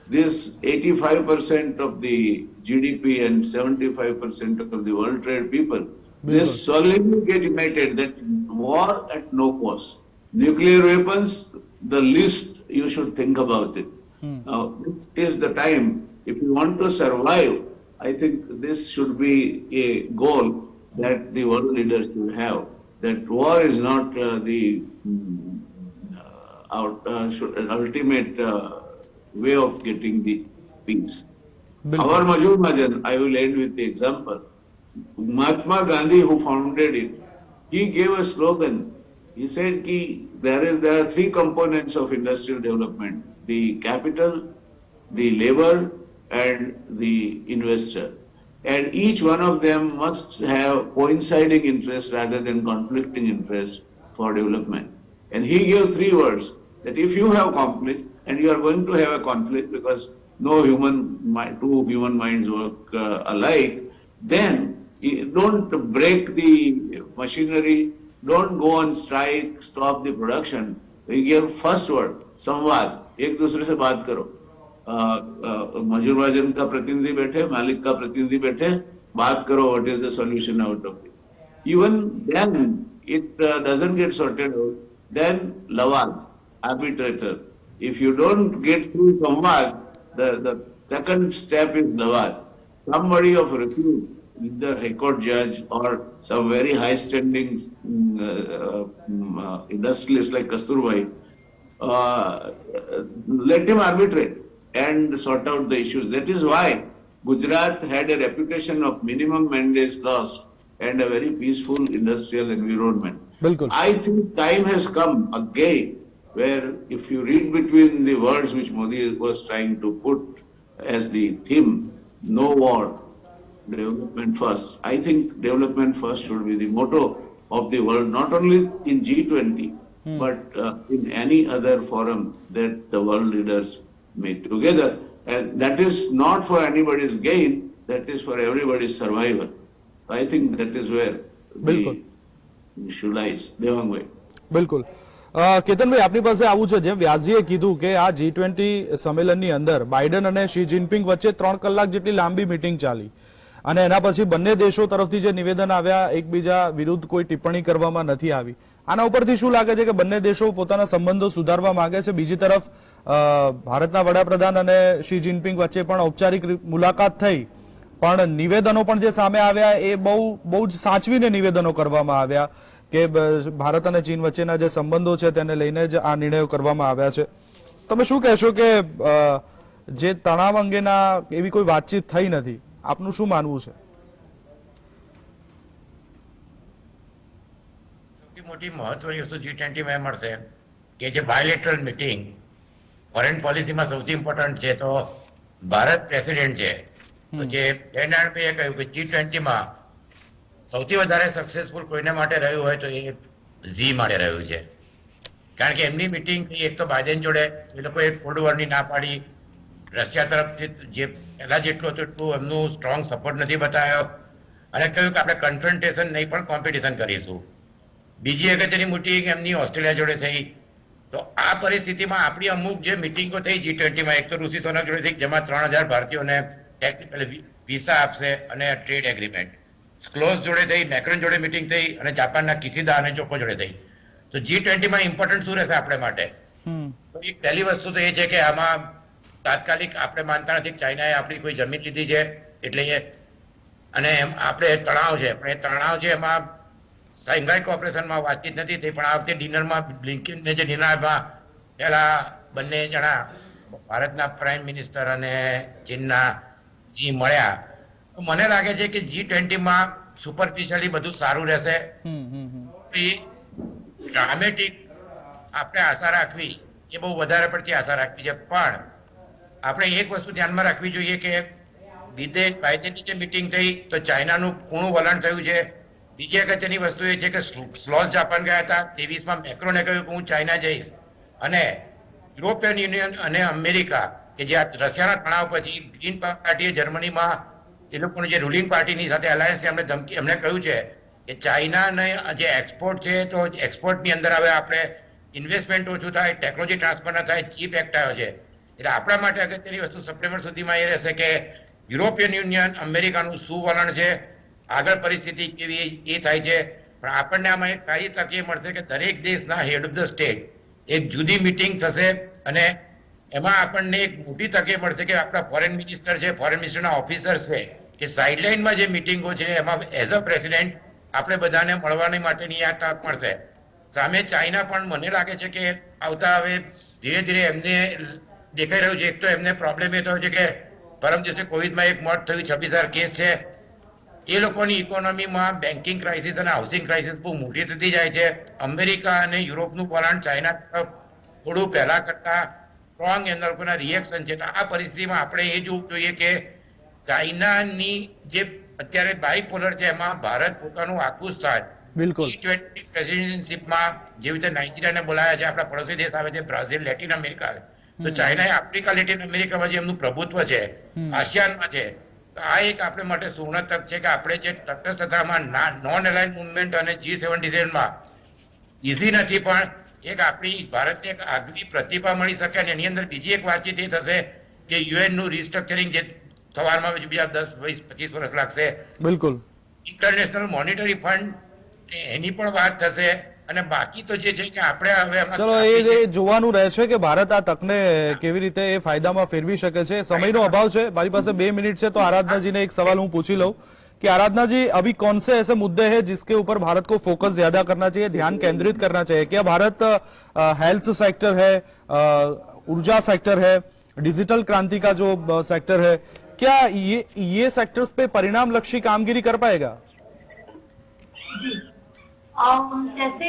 this 85% of the GDP and 75% of the world trade people, they solemnly get united that war at no cost. Nuclear weapons, the least you should think about it. Now, this is the time, if you want to survive, I think this should be a goal that the world leaders should have. That war is not the ultimate way of getting the peace. Our Majur Majan, I will end with the example. Mahatma Gandhi, who founded it, he gave a slogan. He said there are three components of industrial development: the capital, the labor, and the investor. And each one of them must have coinciding interests rather than conflicting interests for development. And he gave three words, that if you have conflict, and you are going to have a conflict because no two human minds work alike, then don't break the machinery, don't go on strike, stop the production. He gave first word, संवाद, एक दूसरे से बात करो. मजूर महाजन का प्रतिनिधि बैठे, मालिक का प्रतिनिधि बैठे, बात करो, what is the solution out of it. Even then it doesn't get sorted out, then lawad, arbitrator. If you don't get through samvad, the second step is lawad. Somebody of repute, either High Court judge or some very high standing industrialist like Kasturbai, let him arbitrate and sort out the issues. That is why Gujarat had a reputation of minimum mandates clause and a very peaceful industrial environment. Bilkul. I think time has come again where if you read between the words which Modi was trying to put as the theme, no war, development first. I think development first should be the motto of the world, not only in G20, but in any other forum that the world leaders meet together. And that is not for anybody's gain, that is for everybody's survival. I think that is where the issue lies. Devangway. બિલકુલ. કેતનભાઈ, આપની પાસે આવું છે, જેમ વ્યાસજીએ કીધું કે આ G20 સંમેલનની અંદર બાઇડન અને શી જિનપિંગ વચ્ચે 3 કલાક જેટલી લાંબી મીટિંગ ચાલી અને એના પછી બંને દેશો તરફથી જે નિવેદન આવ્યા, એકબીજા વિરુદ્ધ કોઈ ટિપ્પણી કરવામાં નથી આવી. આના ઉપરથી શું લાગે છે કે બંને દેશો પોતાના સંબંધો સુધારવા માંગે છે? બીજી તરફ ભારતના વડાપ્રધાન અને શી જિનપિંગ વચ્ચે પણ ઔપચારિક મુલાકાત થઈ, પણ નિવેદનો પણ જે સામે આવ્યા એ બહુ જ સાચવીને નિવેદનો કરવામાં આવ્યા કે ભારત અને ચીન વચ્ચેના જે સંબંધો છે તેને લઈને જ આ નિર્ણયો કરવામાં આવ્યા છે. તમે શું કહેશો કે જે તણાવ અંગેના એવી કોઈ વાતચીત થઈ નથી? આપનું શું માનવું છે? સૌથી મોટી મહત્વની વસ્તુ G20 માં મળશે કે જે બાયલેટરલ મીટિંગ ફોરેન પોલિસીમાં સૌથી ઇમ્પોર્ટન્ટ છે, તો ભારત પ્રેસિડેન્ટ છે, તો જે જયનારાયણભાઈએ કહ્યું કે G20માં સૌથી વધારે સક્સેસફુલ કોઈને માટે રહ્યું હોય તો એ ઝી માટે રહ્યું છે. કારણ કે એમની મિટિંગ એક તો બાઇડેન જોડે એ લોકોએ કોલ્ડ વોરની ના પાડી, રશિયા તરફથી જે પહેલા જેટલું હતું એટલું એમનું સ્ટ્રોંગ સપોર્ટ નથી બતાવ્યો, અને કહ્યું કે આપણે કન્ફ્રન્ટેશન નહીં પણ કોમ્પિટિશન કરીશું. બીજી અગત્યની મિટિંગ એમની ઓસ્ટ્રેલિયા જોડે થઈ. તો આ પરિસ્થિતિમાં આપણી અમુક જે મિટિંગો થઈ G20માં, એક તો ઋષિ સુનક જોડે થઈ જેમાં 3000 ભારતીયોને વિઝા આપશે અને ટ્રેડ એગ્રીમેન્ટ, સ્ક્લોઝ જોડે થઈ, મેક્રોન જોડે મિટિંગ થઈ, અને જાપાનના કિસિદા અને ચોકો જોડે થઈ. તો G20માં ઇમ્પોર્ટન્ટ શું રહેશે આપણે માટે? તો એક પહેલી વસ્તુ તો એ છે કે આમાં તાત્કાલિક આપણે માનતા નથી કે ચાઇનાએ આપણી કોઈ જમીન લીધી છે એટલે એ, અને આપણે તણાવ છે, પણ એ તણાવ છે એમાં શાંઘાઈ કોઓપરેશનમાં વાતચીત નથી થઈ, પણ આ વખતે ડિનરમાં બ્લિંકનને જે ડિનરમાં પહેલા બંને જણા ભારતના પ્રાઇમ મિનિસ્ટર અને ચીનના જી મળ્યા. તો મને લાગે છે કે G20માં સુપરફિશિયલી બધું સારું રહેશે. ડ્રામેટિક આપણે આશા રાખવી એ બહુ વધારે પડતી આશા રાખવી છે, પણ આપણે એક વસ્તુ ધ્યાનમાં રાખવી જોઈએ કે બાઇડેનની જે મિટિંગ થઈ તો ચાઇનાનું કૂણું વલણ થયું છે. બીજી અગત્યની વસ્તુ એ છે કે સ્લોસ જાપાન ગયા હતા, 23માં મેક્રોને કહ્યું કે હું ચાઇના જઈશ, અને યુરોપિયન યુનિયન અને અમેરિકા કે જે રશિયાના તણાવ પછી ગ્રીન પાર્ટીએ જર્મનીમાં એ લોકોની જે રૂલિંગ પાર્ટીની સાથે અલાયન્સ એમને કહ્યું છે કે ચાઇનાને જે એક્સપોર્ટ છે તો એક્સપોર્ટની અંદર હવે આપણે ઇન્વેસ્ટમેન્ટ ઓછું થાય, ટેકનોલોજી ટ્રાન્સફર ના થાય, ચીપ એક્ટ આવ્યો છે. એટલે આપણા માટે અગત્યની વસ્તુ સપ્ટેમ્બર સુધીમાં એ રહેશે કે યુરોપિયન યુનિયન અમેરિકાનું શું વલણ છે, આગળ પરિસ્થિતિ કેવી એ થાય છે. પણ આપણને આમાં એક સારી તક એ મળશે કે દરેક દેશના હેડ ઓફ ધ સ્ટેટ એક જુદી મિટિંગ થશે, અને એમાં આપણને એક મોટી તક એ મળશે કે આપણા ફોરેન મિનિસ્ટર છે, ફોરેન મિનિસ્ટરના ઓફિસર્સ છે, કે સાઇડલાઇનમાં જે મિટિંગો છે એમાં એઝ અ પ્રેસિડેન્ટ આપણે બધાને મળવાની માટેની આ તક મળશે. સામે ચાઇના પણ મને લાગે છે કે આવતા હવે ધીરે ધીરે એમને દેખાઈ રહ્યું છે. એક તો એમને પ્રોબ્લેમ એ થયો છે કે પરમ દિવસે કોવિડમાં એક મોત થયું, 26,000 કેસ છે. એ લોકોની ઇકોનોમીમાં બેન્કિંગ ક્રાઇસિસ અને હાઉસિંગ ક્રાઇસિસ બહુ મોટી થતી જાય છે. અમેરિકા અને યુરોપનું વલણ ચાઇના તરફ થોડું પહેલા કરતા સ્ટ્રોંગ એના લોકોના રિએક્શન છે. તો આ પરિસ્થિતિમાં આપણે એ જોવું જોઈએ કે ચાઇનાની જે અત્યારે બાયપોલર છે એમાં ભારત પોતાનું આખું સ્થાન બિલકુલ G20 પ્રેસિડેન્ટશિપમાં જેવી રીતે નાઇજીરિયાને બોલાયા છે, આપણા પડોશી દેશ આવે છે, બ્રાઝિલ, લેટિન અમેરિકા, તો ચાઇના આફ્રિકા, લેટિન અમેરિકામાં જે એમનું પ્રભુત્વ છે, આસિયાનમાં છે. તો આ એક આપણે માટે સુવર્ણ તક છે કે આપણે જે તટસ્થતામાં નોન અલાઇન મુવમેન્ટ અને G77માં ઇઝી નથી, પણ એક આપણી ભારતને એક આગવી પ્રતિભા મળી શકે. અને એની અંદર બીજી એક વાતચીત એ થશે કે યુએન નું રિસ્ટ્રક્ચરિંગ જે થવામાં બીજા 10, 20, 25 વર્ષ લાગશે. બિલકુલ ઇન્ટરનેશનલ મોનિટરી ફંડ એની પણ વાત થશે. અને બાકી તો જે છે કે આપણે હવે ચલો એ જોવાનું રહે છે કે ભારત આ તકને કેવી રીતે એ ફાયદામાં ફેરવી શકે છે. સમયનો અભાવ છે, મારી પાસે 2 मिनट છે, तो आराधना जी ने एक सवाल हूँ पूछी लूं कि आराधना जी अभी कौन से ऐसे मुद्दे हैं जिसके ऊपर भारत को फोकस ज्यादा करना चाहिए, ध्यान केंद्रित करना चाहिए? क्या भारत हेल्थ सेक्टर है, ऊर्जा सेक्टर है, डिजिटल क्रांति का जो सेक्टर है, क्या ये सेक्टर्स पे परिणाम लक्षी कामगिरी कर पाएगा? जी जैसे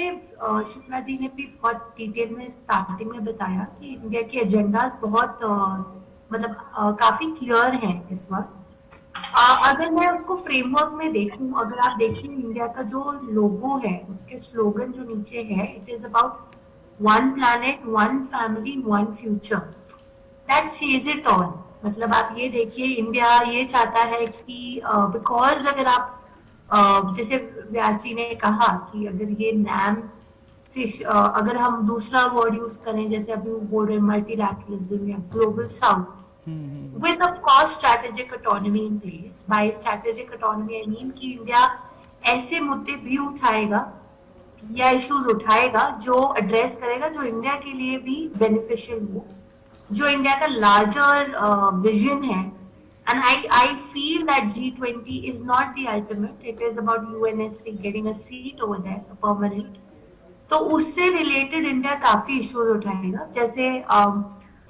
शुक्ला जी ने भी बहुत डिटेल में स्टार्टिंग में बताया कि इंडिया के एजेंडास बहुत मतलब काफी क्लियर हैं इस वक्त. अगर मैं उसको फ्रेमवर्क में देखूं, अगर आप देखिए इंडिया का जो लोगो है उसके स्लोगन जो नीचे है, it is about one planet, one family, one future. That says it all. मतलब आप ये देखिए इंडिया ये चाहता है कि बिकॉज अगर आप जैसे व्यास जी ने कहा कि अगर ये नैम से अगर हम दूसरा वर्ड यूज करें, जैसे अभी वो बोल रहे मल्टीलैटरलिज्म या global south, with of course strategic autonomy in place. By strategic autonomy I mean कि इंडिया ऐसे मुद्दे भी उठाएगा या इश्यूज उठाएगा जो एड्रेस करेगा, जो इंडिया के लिए भी बेनिफिशियल हो, जो इंडिया का लार्जर विजन है. And I feel that G20 is not the ultimate. It is about UNSC getting a seat over there, a permanent. तो उससे रिलेटेड इंडिया काफी इश्यूज उठाएगा. जैसे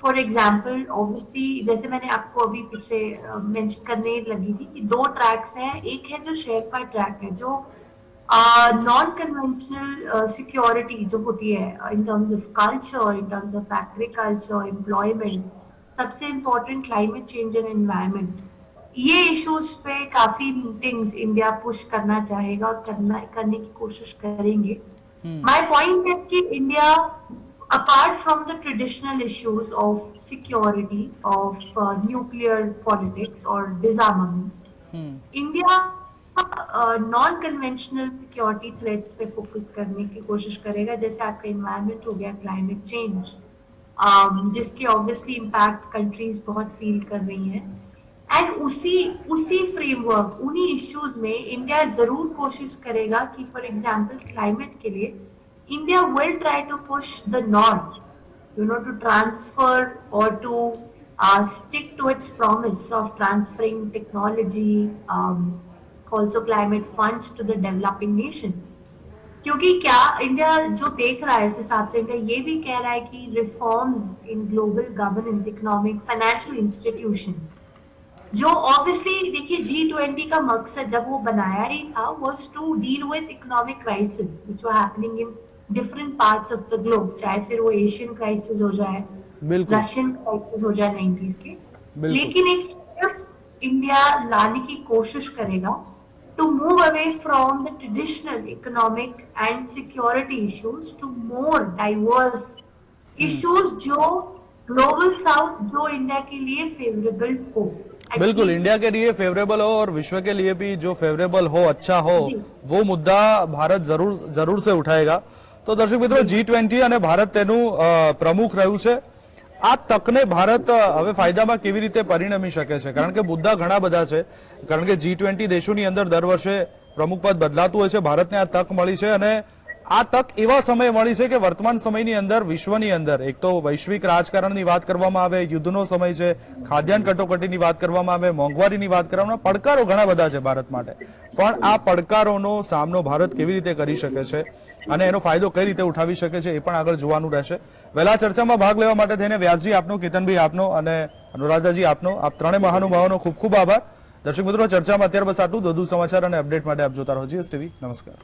फॉर एग्जाम्पल ऑब्वियसली जैसे मैंने आपको अभी पीछे मेंशन करने लगी थी कि 2 ट्रैक्स हैं. एक है जो शेरपा ट्रैक है, जो नॉन कन्वेंशनल सिक्योरिटी जो होती है in terms of culture, in terms of agriculture, employment. सबसे important climate change and environment, ये इश्यूज पे काफी मीटिंग्स इंडिया पुश करना चाहेगा और करने की कोशिश करेंगे। माय पॉइंट इज कि India apart from the traditional issues of security, of nuclear politics or disarmament, India non conventional security threats पे फोकस करने की कोशिश करेगा, जैसे आपका इन्वायरमेंट हो गया, क्लाइमेट चेंज, जिसके ऑब्वियसली इम्पैक्ट कंट्रीज बहुत फील कर रही हैं। एंड उसी फ्रेमवर्क, उन्हीं इश्यूज में इंडिया जरूर कोशिश करेगा कि फॉर एग्जांपल क्लाइमेट के लिए India will try to push the north, to transfer or to stick to its promise of transferring technology, also climate funds to the developing nations. क्योंकि क्या इंडिया जो देख रहा है, इस हिसाब से इंडिया ये भी कह रहा है कि reforms in global governance, economic, financial institutions, जो ऑब्वियसली देखिए G20 का मकसद जब वो बनाया ही था was to deal with economic crisis which were happening in different parts of the globe, चाहे फिर वो एशियन क्राइसिस हो जाए, रशियन क्राइसिस हो जाए 90s के, लेकिन एक शिफ्ट इंडिया लाने की कोशिश करेगा to move away from the traditional economic and security issues to more diverse issues जो ग्लोबल साउथ, जो इंडिया के लिए फेवरेबल हो। बिल्कुल, इंडिया के लिए फेवरेबल हो और विश्व के लिए भी जो फेवरेबल हो, अच्छा हो, वो मुद्दा भारत जरूर से उठाएगा। तो दर्शक मित्रों, G20 અને ભારત તેનું પ્રમુખ રહ્યું છે। આ તકને ભારત હવે ફાયદામાં કેવી રીતે પરિણમી શકે છે? કારણ કે મુદ્દા ઘણા બધા છે, કારણ કે G20 દેશોની અંદર દર વર્ષે પ્રમુખ પદ બદલાતું હોય છે। ભારતને આ તક મળી છે અને આ તક એવા સમયે મળી છે કે વર્તમાન સમયની અંદર વિશ્વની અંદર એક તો વૈશ્વિક રાજકારણની વાત કરવામાં આવે, યુદ્ધનો સમય છે, ખાદ્યાન્ન કટોકટીની વાત કરવામાં આવે, મોંઘવારીની વાત કરવામાં આવે, પડકારો ઘણા બધા છે ભારત માટે, પણ આ પડકારોનો સામનો ભારત કેવી રીતે કરી શકે છે અને એનો ફાયદો કઈ રીતે ઉઠાવી શકે છે એ પણ આગળ જોવાનું રહેશે। વહેલા ચર્ચામાં ભાગ લેવા માટે થઈને વ્યાસજી આપનો, કેતનભાઈ આપનો અને અનુરાધાજી આપનો, આપ ત્રણેય મહાનુભાવોનો ખૂબ ખૂબ આભાર। દર્શક મિત્રો, ચર્ચામાં અત્યારે બસ આટલું। વધુ સમાચાર અને અપડેટ માટે આપ જોતા રહો GSTV। નમસ્કાર।